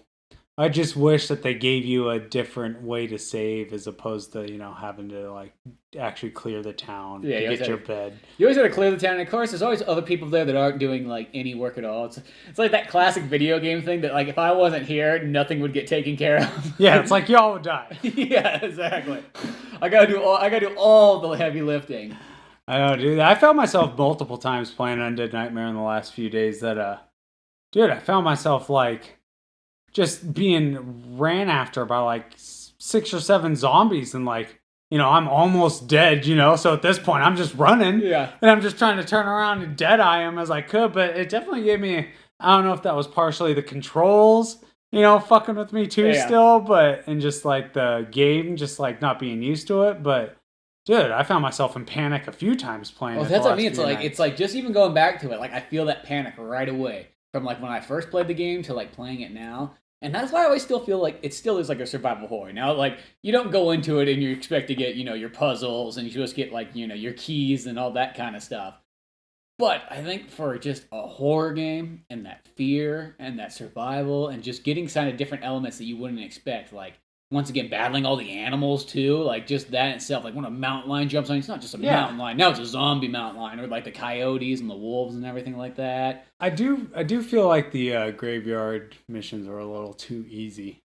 I just wish that they gave you a different way to save as opposed to, you know, having to like actually clear the town to get your bed. You always got to clear the town, and of course there's always other people there that aren't doing like any work at all. It's like that classic video game thing that like if I wasn't here, nothing would get taken care of. Yeah, it's like y'all would die. Yeah, exactly. I gotta do all the heavy lifting. I know, dude. I found myself multiple times playing Undead Nightmare in the last few days that dude, I found myself like just being ran after by like 6 or 7 zombies and like, you know, I'm almost dead, you know, so at this point I'm just running. Yeah. And I'm just trying to turn around and dead-eye him as I could, but it definitely gave me, I don't know if that was partially the controls, you know, fucking with me too still, but, and just like the game, just like not being used to it, but dude, I found myself in panic a few times playing it. Well, that's what I mean. It's like just even going back to it, like I feel that panic right away from like when I first played the game to like playing it now. And that's why I always still feel like it still is like a survival horror. Now, like, you don't go into it and you expect to get, you know, your puzzles and you just get, like, you know, your keys and all that kind of stuff. But I think for just a horror game and that fear and that survival and just getting kind of different elements that you wouldn't expect, like, once again, battling all the animals, too, like, just that in itself. Like, when a mountain lion jumps on you, it's not just a mountain lion. Now it's a zombie mountain lion, or, like, the coyotes and the wolves and everything like that. I do feel like the graveyard missions are a little too easy.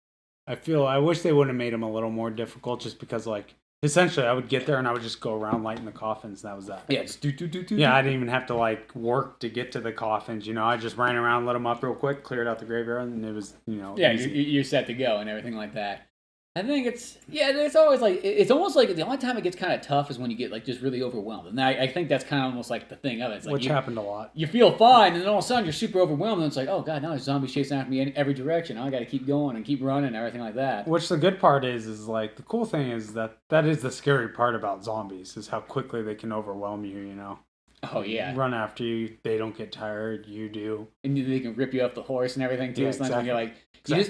I wish they would have made them a little more difficult just because, like, essentially I would get there and I would just go around lighting the coffins, and that was that. Yeah, just do. Yeah, I didn't even have to, like, work to get to the coffins, you know. I just ran around, lit them up real quick, cleared out the graveyard, and it was, you know, yeah, easy. you're set to go and everything like that. I think it's always like, it's almost like the only time it gets kind of tough is when you get like just really overwhelmed. And I think that's kind of almost like the thing of it. It's like which happened a lot. You feel fine, and then all of a sudden you're super overwhelmed, and it's like, oh god, now there's zombies chasing after me in every direction. Now I got to keep going and keep running and everything like that. Which the good part is like, the cool thing is that is the scary part about zombies, is how quickly they can overwhelm you, you know. Oh yeah. Run after you, they don't get tired, you do. And they can rip you off the horse and everything too. Yeah, Sometimes exactly. you're like,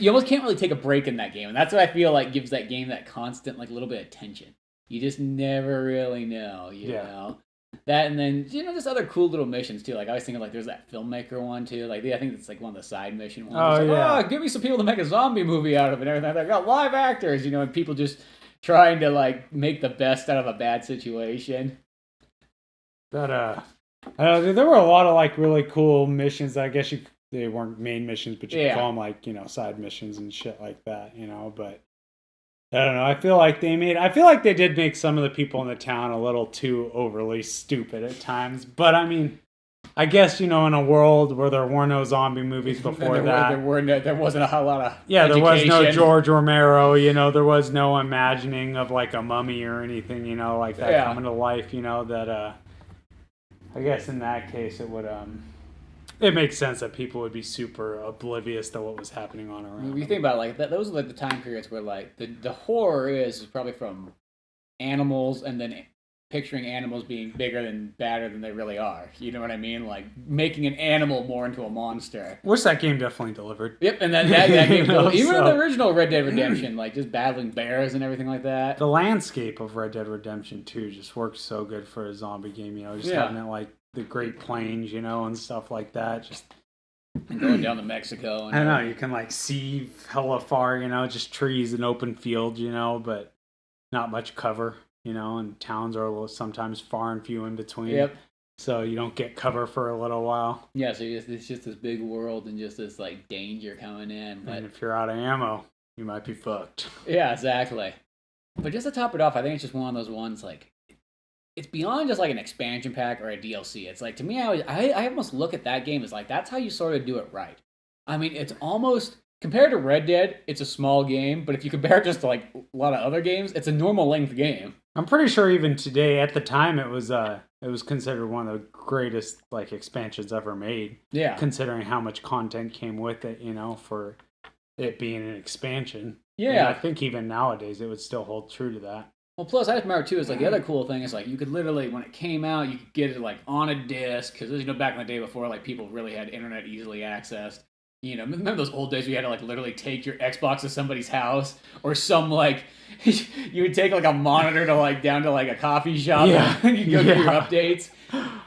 you almost can't really take a break in that game, and that's what I feel like gives that game that constant like little bit of tension. You just never really know, you know. That, and then, you know, just other cool little missions too. Like I was thinking, like there's that filmmaker one too. Like I think it's like one of the side mission ones. Oh, it's like, yeah. Oh, give me some people to make a zombie movie out of it and everything. They got live actors, you know, and people just trying to like make the best out of a bad situation. That there were a lot of like really cool missions. I guess they weren't main missions, but you could call them like, you know, side missions and shit like that, you know. But I don't know. I feel like they did make some of the people in the town a little too overly stupid at times. But I mean, I guess, you know, in a world where there were no zombie movies before there wasn't a lot of there was no George Romero, you know, there was no imagining of like a mummy or anything, you know, like that coming to life, you know, that I guess in that case it would it makes sense that people would be super oblivious to what was happening on around. When you think about it, like that, those are like the time periods where like the horror is probably from animals, and then picturing animals being bigger and badder than they really are. You know what I mean? Like making an animal more into a monster. Which that game definitely delivered. Yep, and that game delivered. Even in the original Red Dead Redemption, like just battling bears and everything like that. The landscape of Red Dead Redemption 2 just works so good for a zombie game, you know, just having it like the Great Plains, you know, and stuff like that. Just and going down to Mexico. And I don't know, you can like see hella far, you know, just trees and open fields, you know, but not much cover, you know, and towns are sometimes far and few in between. Yep. So you don't get cover for a little while. Yeah, so it's just this big world and just this like danger coming in. But and if you're out of ammo, you might be fucked. Yeah, exactly. But just to top it off, I think it's just one of those ones like, it's beyond just like an expansion pack or a DLC. It's like, to me, I almost look at that game as like, that's how you sort of do it right. I mean, it's almost, compared to Red Dead, it's a small game, but if you compare it just to like a lot of other games, it's a normal length game. I'm pretty sure even today, at the time, it was considered one of the greatest like expansions ever made. Yeah. Considering how much content came with it, you know, for it being an expansion. Yeah. And I think even nowadays it would still hold true to that. Well, plus, I just remember, too, is like the other cool thing is like you could literally, when it came out, you could get it like on a disc, because, you know, back in the day before, like people really had internet easily accessed. You know, remember those old days where you had to like literally take your Xbox to somebody's house, or some like you would take like a monitor to like down to like a coffee shop and you go through your updates.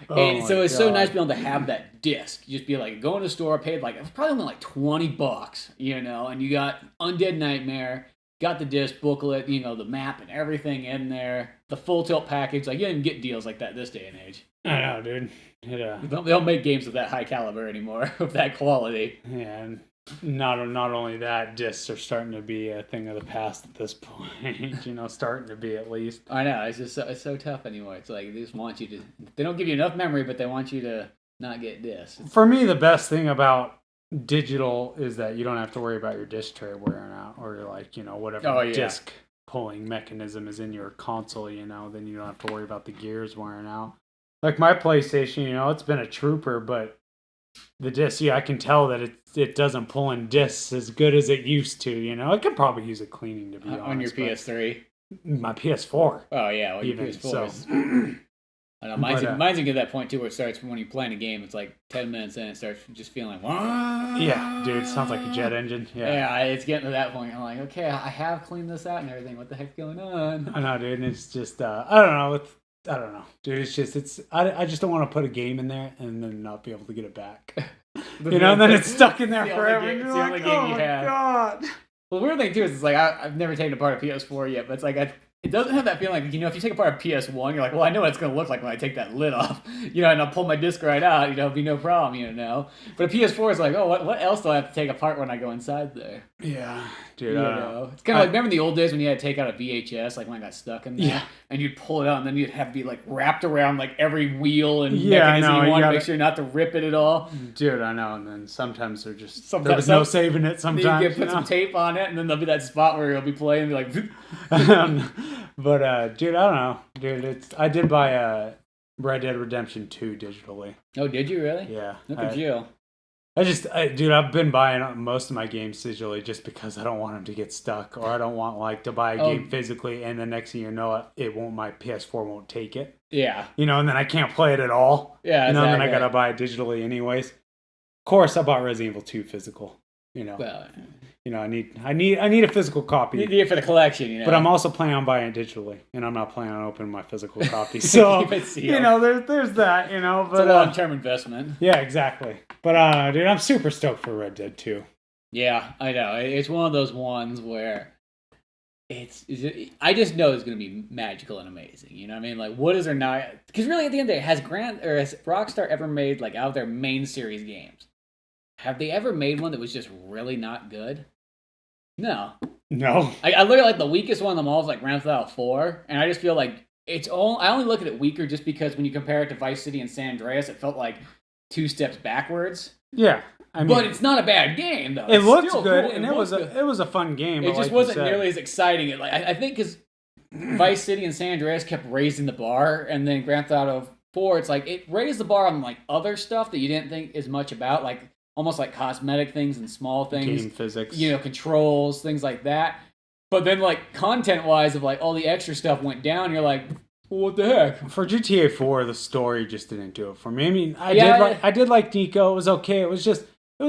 And so it's so nice to be able to have that disc. You just be like, go in the store, paid like, it was probably only like $20, you know, and you got Undead Nightmare, got the disc booklet, you know, the map and everything in there, the full tilt package. Like, you didn't get deals like that this day and age. I know, dude. They don't make games of that high caliber anymore, of that quality. Yeah, and not only that, discs are starting to be a thing of the past at this point. You know, starting to be at least. I know, it's just it's so tough anymore. It's like they just want you to. They don't give you enough memory, but they want you to not get discs. For me, the best thing about digital is that you don't have to worry about your disc tray wearing out, or you're like, whatever disc pulling mechanism is in your console, then you don't have to worry about the gears wearing out. Like my PlayStation, it's been a trooper, but the disc, I can tell that it doesn't pull in discs as good as it used to. I could probably use a cleaning, to be honest. On your PS3? My PS4. Oh, yeah. Well, your PS4 is... I know, mine's gonna get to that point too where it starts when you're playing a game. It's like 10 minutes in, it starts just feeling like, yeah, dude, it sounds like a jet engine. Yeah, it's getting to that point. I'm like, okay, I have cleaned this out and everything. What the heck's going on? I know, dude. And it's just, I don't know, dude. I just don't want to put a game in there and then not be able to get it back. And then it's stuck in there forever. It's the only game you have. God. Well, the weird thing too is it's like I've never taken apart a PS4 yet, but it's like it doesn't have that feeling like, if you take apart a PS1, you're like, well, I know what it's going to look like when I take that lid off, and I'll pull my disc right out, it'll be no problem, But a PS4 is like, oh, what else do I have to take apart when I go inside there? Yeah, dude. It's kind of like, remember in the old days when you had to take out a VHS, like when I got stuck in there, and you'd pull it out, and then you'd have to be like wrapped around like every wheel and mechanism you want to make sure not to rip it at all. Dude, I know. And then sometimes there was no saving it. Sometimes you put some tape on it, and then there'll be that spot where you'll be playing, and be like. But dude, I don't know, dude. I did buy Red Dead Redemption 2 digitally. Oh, did you really? Yeah. Look at you. Dude, I've been buying most of my games digitally just because I don't want them to get stuck, or I don't want to buy a game physically, and the next thing you know, my PS4 won't take it. Yeah. And then I can't play it at all. Yeah. And then I gotta buy it digitally anyways. Of course, I bought Resident Evil 2 physical. Well, I need a physical copy. You need it for the collection, But I'm also planning on buying it digitally, and I'm not planning on opening my physical copy. So there's that. But it's a long-term investment. Yeah, exactly. But dude, I'm super stoked for Red Dead 2. Yeah, I know. It's one of those ones where I just know it's going to be magical and amazing. You know what I mean? Like, what is there not? Because really, at the end of the day, has Rockstar ever made like out of their main series games? Have they ever made one that was just really not good? No. I look at like the weakest one of them all is like Grand Theft Auto 4, and I just feel like I only look at it weaker just because when you compare it to Vice City and San Andreas, it felt like 2 steps backwards. Yeah. But it's not a bad game though. It looks good, and it was a fun game. It just wasn't nearly as exciting. I think because Vice City and San Andreas kept raising the bar, and then Grand Theft Auto 4, it's like it raised the bar on like other stuff that you didn't think as much about, like almost like cosmetic things and small things, game physics, controls, things like that. But then like content-wise, of like all the extra stuff went down. You're like, well, what the heck? For GTA 4, the story just didn't do it for me. I mean, I did like Nico. It was okay. It was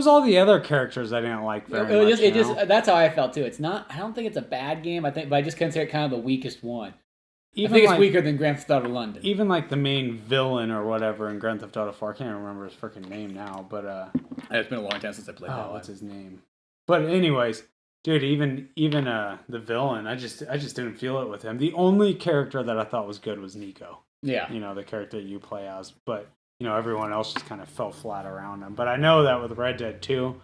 all the other characters I didn't like very much. That's how I felt too. It's not. I don't think it's a bad game. But I just consider it kind of the weakest one. I think it's weaker than Grand Theft Auto London. Even like the main villain or whatever in Grand Theft Auto 4, I can't remember his freaking name now, but it's been a long time since I played that one. What's his name? But anyways, dude, even the villain, I just didn't feel it with him. The only character that I thought was good was Nico. Yeah. The character you play as, but everyone else just kind of fell flat around him. But I know that with Red Dead 2,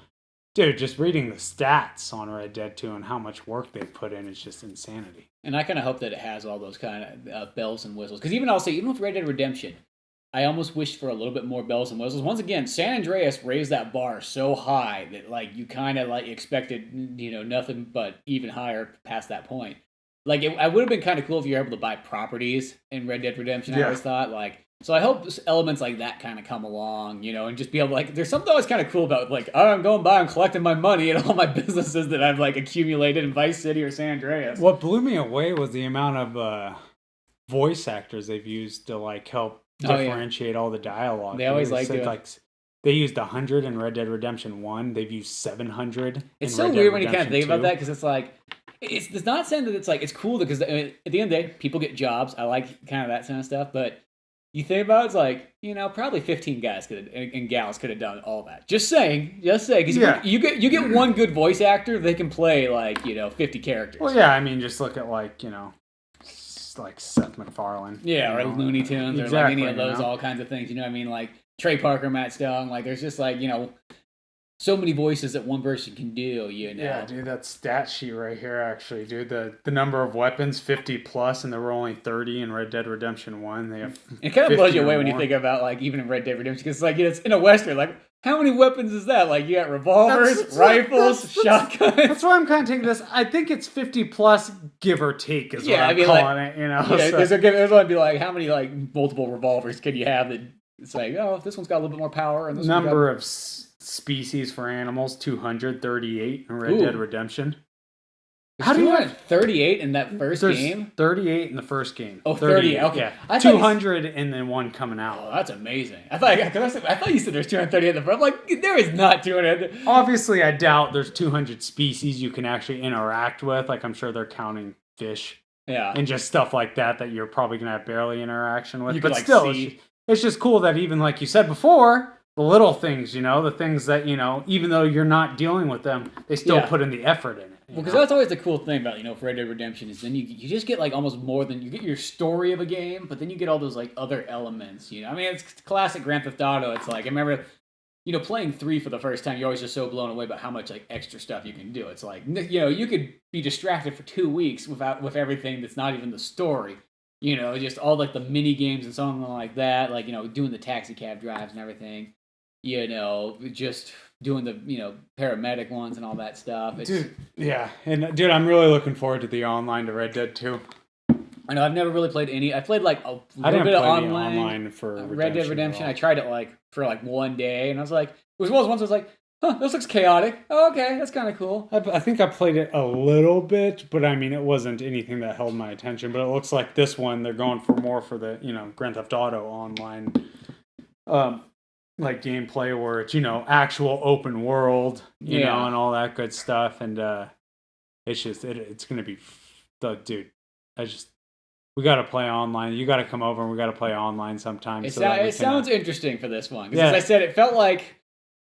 dude, just reading the stats on Red Dead 2 and how much work they've put in is just insanity. And I kind of hope that it has all those kind of bells and whistles. Because even with Red Dead Redemption, I almost wished for a little bit more bells and whistles. Once again, San Andreas raised that bar so high that like you kind of like expected, nothing but even higher past that point. Like I would have been kind of cool if you were able to buy properties in Red Dead Redemption. I always thought so I hope elements like that kind of come along, and just be able to, there's something always kind of cool about, I'm going by and collecting my money and all my businesses that I've, accumulated in Vice City or San Andreas. What blew me away was the amount of voice actors they've used to, help differentiate all the dialogue. They always they used 100 in Red Dead Redemption 1. They've used 700 It's so weird when you kind of think about that, because it's not saying that it's cool, because at the end of the day, people get jobs. I like kind of that kind of stuff, but you think about it, probably 15 guys and gals could have done all that. Just saying, because you get one good voice actor, they can play 50 characters. Well, yeah, I mean, just look at Seth MacFarlane. Yeah, or Looney Tunes, or any of those, all kinds of things. You know what I mean? Trey Parker, Matt Stone. There's just so many voices that one person can do. Yeah, dude, that stat sheet right here, actually, dude. The number of weapons, 50 plus, and there were only 30 in Red Dead Redemption 1. They have it kind of blows you away when you think about even in Red Dead Redemption, because it's in a Western, how many weapons is that? Like, you got revolvers, rifles, shotguns. That's why I'm kind of taking this. I think it's 50 plus, give or take, is what I'm calling it. You know, yeah, there's going to be like, how many like multiple revolvers can you have that? It's like, oh, this one's got a little bit more power. And this number of species for animals, 238 in Red Dead Redemption. How do you have 38 in that first game? 38 in the first game. Oh, 38. Okay. Yeah. 200 and then one coming out. Oh, that's amazing. I thought you said there's 238 in the first. I'm like, there is not 200. Obviously, I doubt there's 200 species you can actually interact with. Like, I'm sure they're counting fish. Yeah. And just stuff like that you're probably going to have barely interaction with. You but could, still, it's just cool that even, like you said before, the little things, you know, the things that, you know, even though you're not dealing with them, they still put in the effort in it. Well, because that's always the cool thing about, you know, for Red Dead Redemption is then you just get like almost more than, you get your story of a game, but then you get all those like other elements, you know. I mean, it's classic Grand Theft Auto. It's like, I remember, you know, playing 3 for the first time, you're always just so blown away about how much like extra stuff you can do. It's like, you know, you could be distracted for 2 weeks with everything that's not even the story. You know, just all like the mini games and something like that, like, you know, doing the taxi cab drives and everything. You know, just doing the, you know, paramedic ones and all that stuff. Dude, yeah. And, dude, I'm really looking forward to the online to Red Dead 2. I know, I've never really played any. I played, like, a little bit of online for Red Dead Redemption. I tried it, like, for, like, one day, and I was like, it was one of those ones I was like, huh, this looks chaotic. Oh, okay, that's kind of cool. I think I played it a little bit, but, I mean, it wasn't anything that held my attention. But it looks like this one, they're going for more for the, you know, Grand Theft Auto online like gameplay where it's, you know, actual open world, you know, and all that good stuff. And it's just, it's going to be, dude, we got to play online. You got to come over and we got to play online sometime. It sounds interesting for this one. Because as I said, it felt like,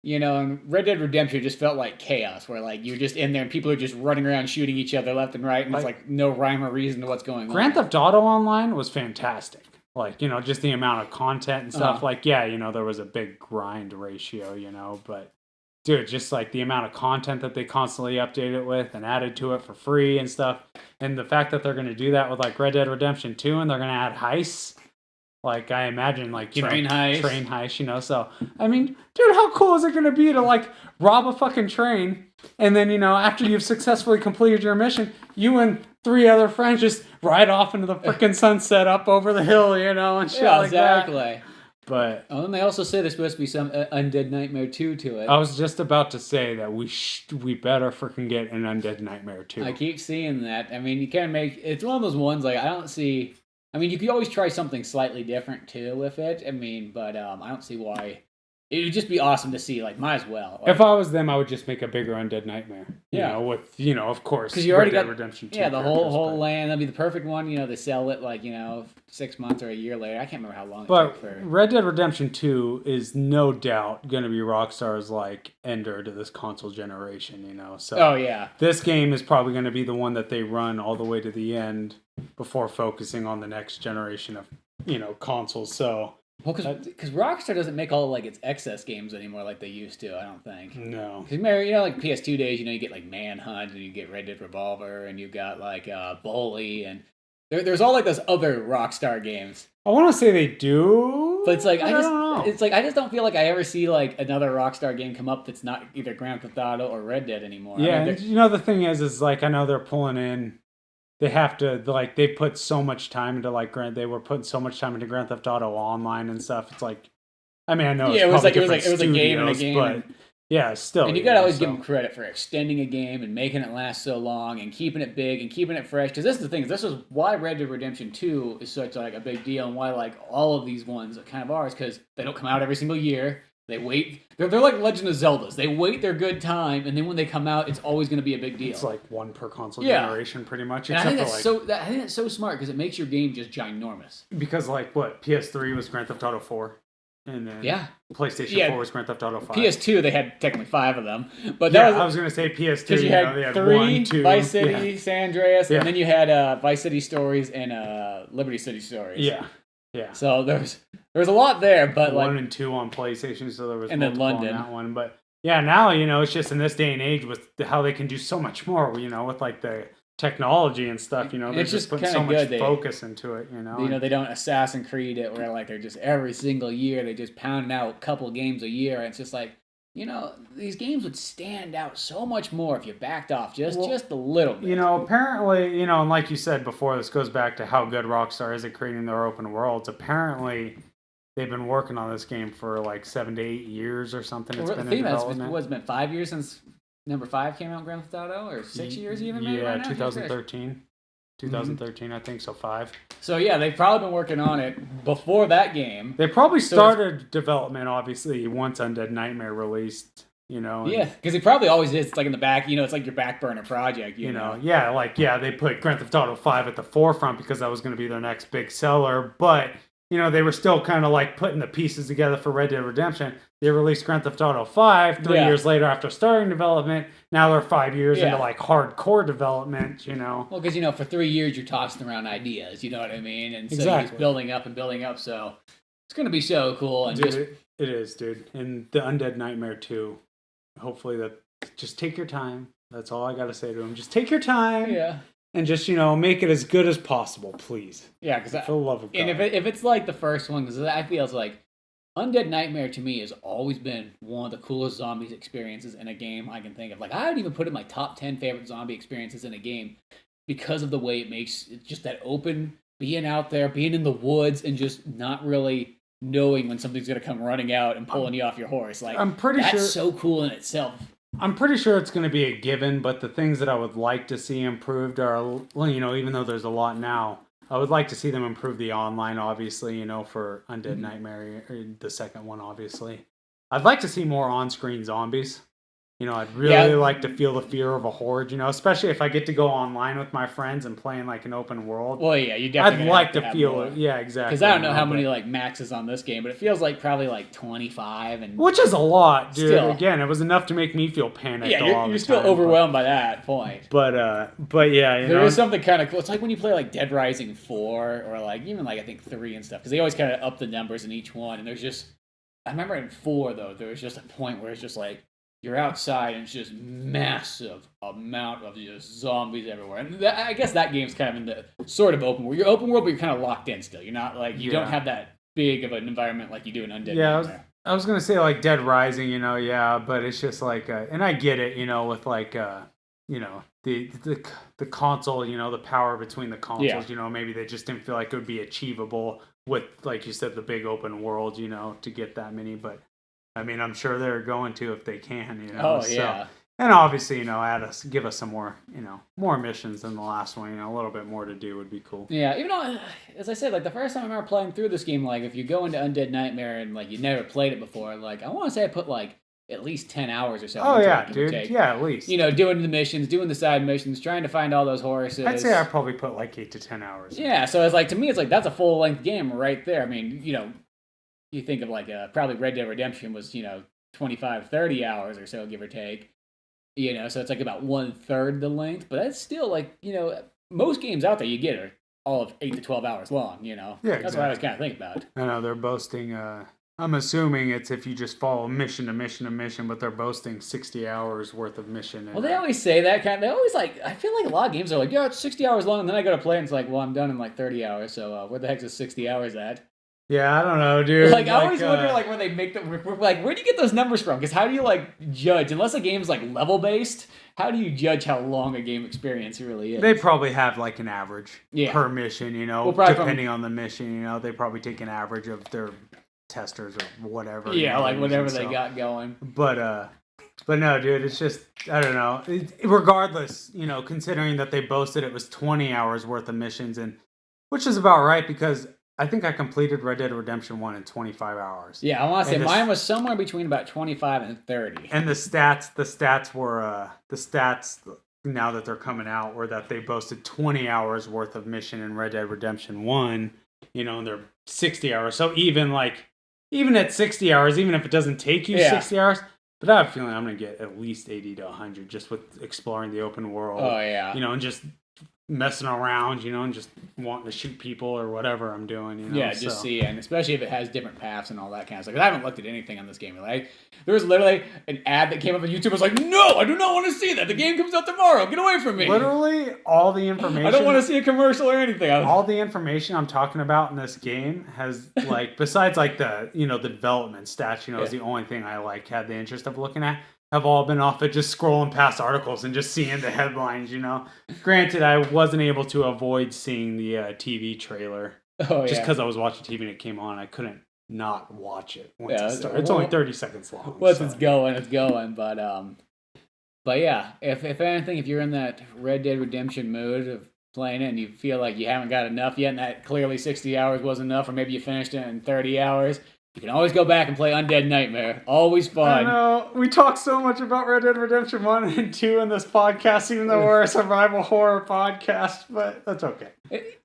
you know, in Red Dead Redemption, it just felt like chaos, where like you're just in there and people are just running around shooting each other left and right, and it's like no rhyme or reason to what's going on. Grand Theft Auto Online was fantastic. Like, you know, just the amount of content and stuff. Like, yeah, you know, there was a big grind ratio, you know, but dude, just like the amount of content that they constantly update it with and added to it for free and stuff. And the fact that they're going to do that with like Red Dead Redemption 2 and they're going to add heists. Like, I imagine, like, train heist, you know. So, I mean, dude, how cool is it going to be to, like, rob a fucking train and then, you know, after you've successfully completed your mission, you and 3 other friends just ride off into the freaking sunset up over the hill, you know, and shit like that. Exactly. But and they also say there's supposed to be some Undead Nightmare 2 to it. I was just about to say that we better freaking get an Undead Nightmare 2. I keep seeing that. I mean, you can't make... It's one of those ones, like, I don't see... I mean, you could always try something slightly different, too, with it. I mean, but I don't see why... It would just be awesome to see, like, might as well. Like, if I was them, I would just make a bigger Undead Nightmare. You know, with, you know, of course, because you already got Redemption 2 the whole land. That'd be the perfect one. You know, they sell it, like, you know, 6 months or a year later. I can't remember how long it took for... Red Dead Redemption 2 is no doubt going to be Rockstar's, like, ender to this console generation, you know? So this game is probably going to be the one that they run all the way to the end before focusing on the next generation of, you know, consoles. So... Well, because Rockstar doesn't make all like its excess games anymore like they used to. I don't think. No. Because you know, like PS2 days, you know, you get like Manhunt and you get Red Dead Revolver and you got like Bully and there's all like those other Rockstar games. I want to say they do, but it's like I don't know. It's like I just don't feel like I ever see like another Rockstar game come up that's not either Grand Theft Auto or Red Dead anymore. Yeah, I mean, and you know the thing is like I know they're pulling in. They have to, like, they put so much time into, like, they were putting so much time into Grand Theft Auto Online and stuff. It's like, I mean, I know it was a game and a game. But, yeah, still. And you gotta always give them credit for extending a game and making it last so long and keeping it big and keeping it fresh. Because this is the thing, this is why Red Dead Redemption 2 is such, like, a big deal and why, like, all of these ones kind of are is because they don't come out every single year. They wait. They're like Legend of Zeldas. They wait their good time, and then when they come out, it's always going to be a big deal. It's like one per console generation, pretty much. And I think that's so smart because it makes your game just ginormous. Because like what PS3 was Grand Theft Auto 4, and then PlayStation 4 was Grand Theft Auto 5. PS2 they had technically 5 of them, but I was going to say PS2 because you had they had 3 1, 2, Vice City, San Andreas, and then you had Vice City Stories and Liberty City Stories. Yeah. So there's a lot there, but 1 and 2 on PlayStation, so there was and then London on that one. But yeah, now you know it's just in this day and age with how they can do so much more. You know, with like the technology and stuff. You know, they're just putting so much focus into it. You know, they don't Assassin's Creed it where like they're just every single year they just pounding out a couple games a year. And it's just like these games would stand out so much more if you backed off just a little bit. Apparently, and like you said before, this goes back to how good Rockstar is at creating their open worlds. Apparently, they've been working on this game for like 7 to 8 years or something. It's been in development. It's been 5 years since number 5 came out, Grand Theft Auto, or 6 years even? Maybe yeah, right now? 2013. 2013, I think, so 5. So yeah, they've probably been working on it before that game. They probably started development, obviously, once Undead Nightmare released, Yeah, because it probably always is. It's like in the back, it's like your back burner project, you know? Yeah, they put Grand Theft Auto 5 at the forefront because that was going to be their next big seller, but, they were still kind of like putting the pieces together for Red Dead Redemption. They released Grand Theft Auto 5 3 years later after starting development. Now they're 5 years into like hardcore development, Well, because, for 3 years you're tossing around ideas, you know what I mean? And so exactly. it's building up and building up, so it's going to be so cool. And dude, it is, dude. And the Undead Nightmare 2, hopefully just take your time. That's all I got to say to him. Just take your time. Yeah. And just, make it as good as possible, please. Yeah, because for the love of God. And if it's like the first one, because I feel like Undead Nightmare to me has always been one of the coolest zombies experiences in a game I can think of. Like, I would even put it in my top 10 favorite zombie experiences in a game because of the way it makes it just that open, being out there, being in the woods, and just not really knowing when something's going to come running out and pulling you off your horse. Like, I'm pretty sure that's so cool in itself. I'm pretty sure it's going to be a given, but the things that I would like to see improved are, even though there's a lot now, I would like to see them improve the online, obviously, for Undead Nightmare, the second one, obviously. I'd like to see more on-screen zombies. I'd really like to feel the fear of a horde, especially if I get to go online with my friends and play in like an open world. Well, yeah, you definitely I'd like to feel it. Yeah, exactly. Because I don't know how many like maxes on this game, but it feels like probably like 25, and which is a lot, dude. Still. Again, it was enough to make me feel panicked. Yeah, you're still overwhelmed by that point. But yeah, there is something kind of cool. It's like when you play like Dead Rising 4 or like even like I think 3 and stuff, because they always kind of up the numbers in each one. And there's just, I remember in 4 though, there was just a point where it's just like, you're outside and it's just massive amount of just zombies everywhere. And I guess that game's kind of in the sort of open world. You're open world, but you're kind of locked in still. You're not like, you don't have that big of an environment like you do in Undead Nightmare. I was going to say like Dead Rising, but it's just like, and I get it, with like, the console, the power between the consoles, maybe they just didn't feel like it would be achievable with, like you said, the big open world, to get that many, but I mean, I'm sure they're going to if they can, Oh, yeah. So, and obviously, give us some more, more missions than the last one. A little bit more to do would be cool. Yeah, even though, as I said, like the first time I remember playing through this game, like if you go into Undead Nightmare and like you never played it before, like I want to say I put like at least 10 hours or so. Oh yeah, dude. Yeah, at least. Doing the missions, doing the side missions, trying to find all those horses. I'd say I probably put like 8 to 10 hours. Yeah, so it's like, to me, it's like that's a full length game right there. I mean, you think of like probably Red Dead Redemption was 25, 30 hours or so, give or take. So it's like about 1/3 the length, but that's still like, most games out there you get are all of 8 to 12 hours long, Yeah, that's what I was kind of thinking about. I know, they're boasting, I'm assuming it's if you just follow mission to mission to mission, but they're boasting 60 hours worth of mission. Well, they always say that they always like, I feel like a lot of games are like, yeah, it's 60 hours long, and then I go to play and it's like, well, I'm done in like 30 hours, so where the heck is 60 hours at? Yeah, I don't know, dude. Like, I always wonder, like, where they make like, where do you get those numbers from? Because how do you, like, judge? Unless a game's, like, level-based, how do you judge how long a game experience really is? They probably have, like, an average per mission, depending on the mission, they probably take an average of their testers or whatever. Yeah, like, whatever they got going. But no, dude, it's just, I don't know. Regardless, considering that they boasted it was 20 hours worth of missions, which is about right because I think I completed Red Dead Redemption 1 in 25 hours. Yeah, I want to say mine was somewhere between about 25 and 30. And the stats were, now that they're coming out, were that they boasted 20 hours worth of mission in Red Dead Redemption 1, and they're 60 hours. So even at 60 hours, even if it doesn't take you 60 hours, but I have a feeling I'm going to get at least 80 to 100 just with exploring the open world. Oh, yeah. And just messing around, and just wanting to shoot people or whatever I'm doing, Yeah, just see, and especially if it has different paths and all that kind of stuff. Because I haven't looked at anything on this game. Like, there was literally an ad that came up on YouTube. I was like, no, I do not want to see that. The game comes out tomorrow. Get away from me. Literally, all the information. I don't want to see a commercial or anything. All the information I'm talking about in this game has, like, besides, like, the development stats, is the only thing I, like, had the interest of looking at. Have all been off of just scrolling past articles and just seeing the headlines, Granted, I wasn't able to avoid seeing the TV trailer. Oh, just because I was watching TV and it came on. I couldn't not watch it once it started. It's only 30 seconds long. Once it's going, it's going. But yeah, if anything, if you're in that Red Dead Redemption mood of playing it and you feel like you haven't got enough yet and that clearly 60 hours was enough, or maybe you finished it in 30 hours, you can always go back and play Undead Nightmare. Always fun. I know. We talk so much about Red Dead Redemption 1 and 2 in this podcast, even though we're a survival horror podcast, but that's okay.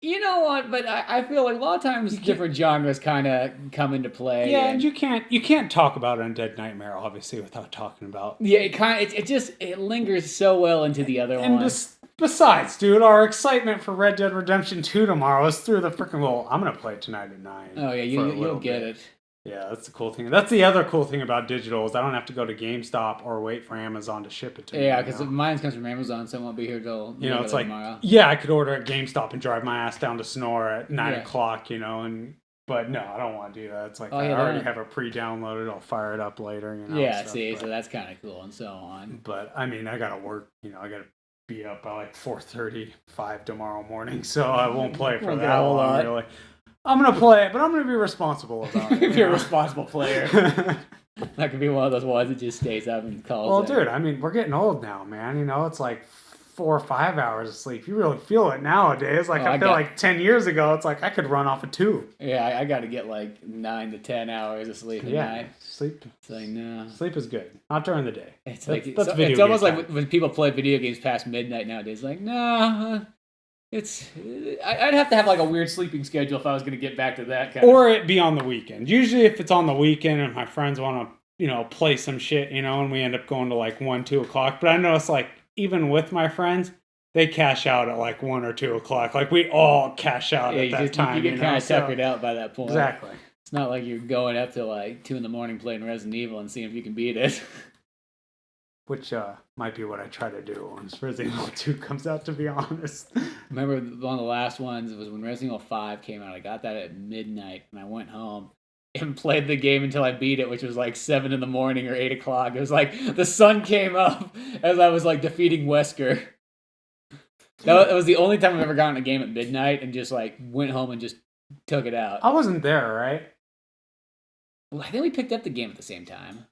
You know what? But I feel like a lot of times different genres kind of come into play. Yeah, and you can't talk about Undead Nightmare, obviously, without talking about... Yeah, it lingers so well into the other one. Besides, dude, our excitement for Red Dead Redemption 2 tomorrow is through the freaking... Well, I'm going to play it tonight at 9. Oh, yeah, you'll get it. Yeah, that's the cool thing. That's the other cool thing about digital is I don't have to go to GameStop or wait for Amazon to ship it to me. Yeah, because mine comes from Amazon, so it won't be here till it's like tomorrow. Yeah, I could order at GameStop and drive my ass down to Sonora at 9 o'clock, but no, I don't want to do that. It's like I already have it pre-downloaded. I'll fire it up later. Yeah, so that's kind of cool and so on. But I mean, I gotta work. I gotta be up by like 4:35 tomorrow morning, so I won't play for that long. Really. I'm going to play it, but I'm going to be responsible about it. If you're a responsible player. That could be one of those ones that just stays up and calls Well, dude, I mean, we're getting old now, man. It's like 4 or 5 hours of sleep. You really feel it nowadays. Like, I feel like 10 years ago, it's like I could run off a 2. Yeah, I got to get like 9 to 10 hours of sleep at night. Sleep. It's like, no. Sleep is good. Not during the day. It's almost like when people play video games past midnight nowadays. Like, no. I'd have to have like a weird sleeping schedule if I was going to get back to that kind or it be on the weekend. Usually if it's on the weekend and my friends want to, play some shit, and we end up going to like 1, 2 o'clock. But I notice like even with my friends, they cash out at like 1 or 2 o'clock. Like we all cash out at that time. You get kind of tuckered out by that point. Exactly. It's not like you're going up to like 2 a.m. playing Resident Evil and seeing if you can beat it. Which might be what I try to do once Resident Evil 2 comes out, to be honest. Remember one of the last ones was when Resident Evil 5 came out. I got that at midnight, and I went home and played the game until I beat it, which was like 7 a.m. or 8 o'clock. It was like the sun came up as I was like defeating Wesker. That was the only time I've ever gotten a game at midnight and just like went home and just took it out. I wasn't there, right? Well, I think we picked up the game at the same time.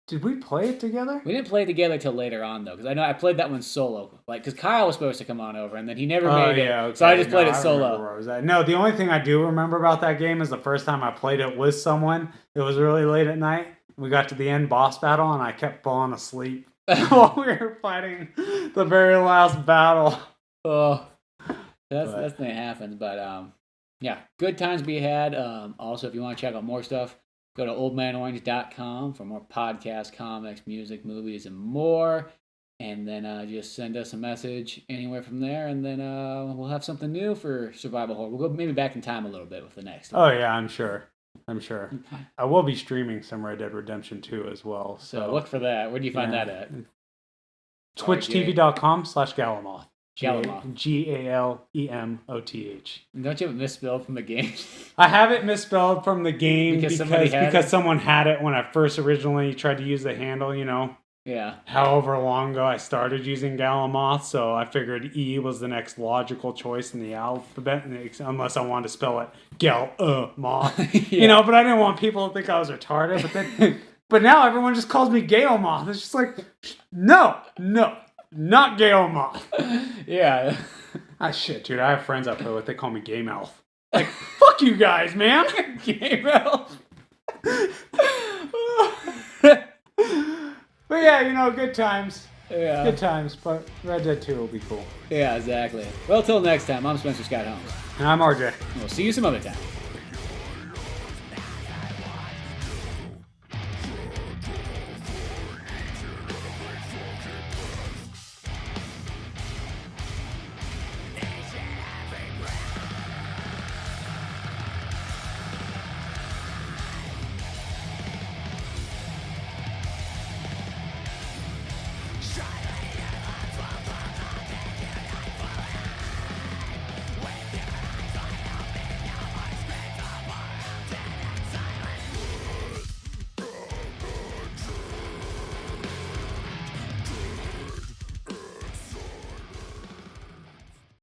Did we play it together? We didn't play it together till later on, though, because I know I played that one solo. Because Kyle was supposed to come on over, and then he never made it. Okay. So I just played it solo. No, the only thing I do remember about that game is the first time I played it with someone. It was really late at night. We got to the end boss battle, and I kept falling asleep while we were fighting the very last battle. Oh, that's the thing that happens. But yeah, good times to be had. Also, if you want to check out more stuff, go to OldManOrange.com for more podcasts, comics, music, movies, and more. And then just send us a message anywhere from there, and then we'll have something new for Survival Horror. We'll go maybe back in time a little bit with the next one. Oh, yeah, I'm sure. I will be streaming some Red Dead Redemption 2 as well. So look for that. Where do you find that at? TwitchTV.com/Galamoth. Galamoth. Galemoth. Don't you have it misspelled from the game? I have it misspelled from the game because someone had it when I first originally tried to use the handle, Yeah. However long ago I started using Galamoth, so I figured E was the next logical choice in the alphabet, unless I wanted to spell it Gal-moth. Yeah. But I didn't want people to think I was retarded. But now everyone just calls me Galemoth. It's just like, no. Not Galemoth. Yeah. Shit, dude. I have friends out there with. They call me Game Elf. Like, fuck you guys, man. Game Elf. But yeah, good times. Yeah. Good times. But Red Dead 2 will be cool. Yeah, exactly. Well, till next time, I'm Spencer Scott Holmes. And I'm RJ. We'll see you some other time.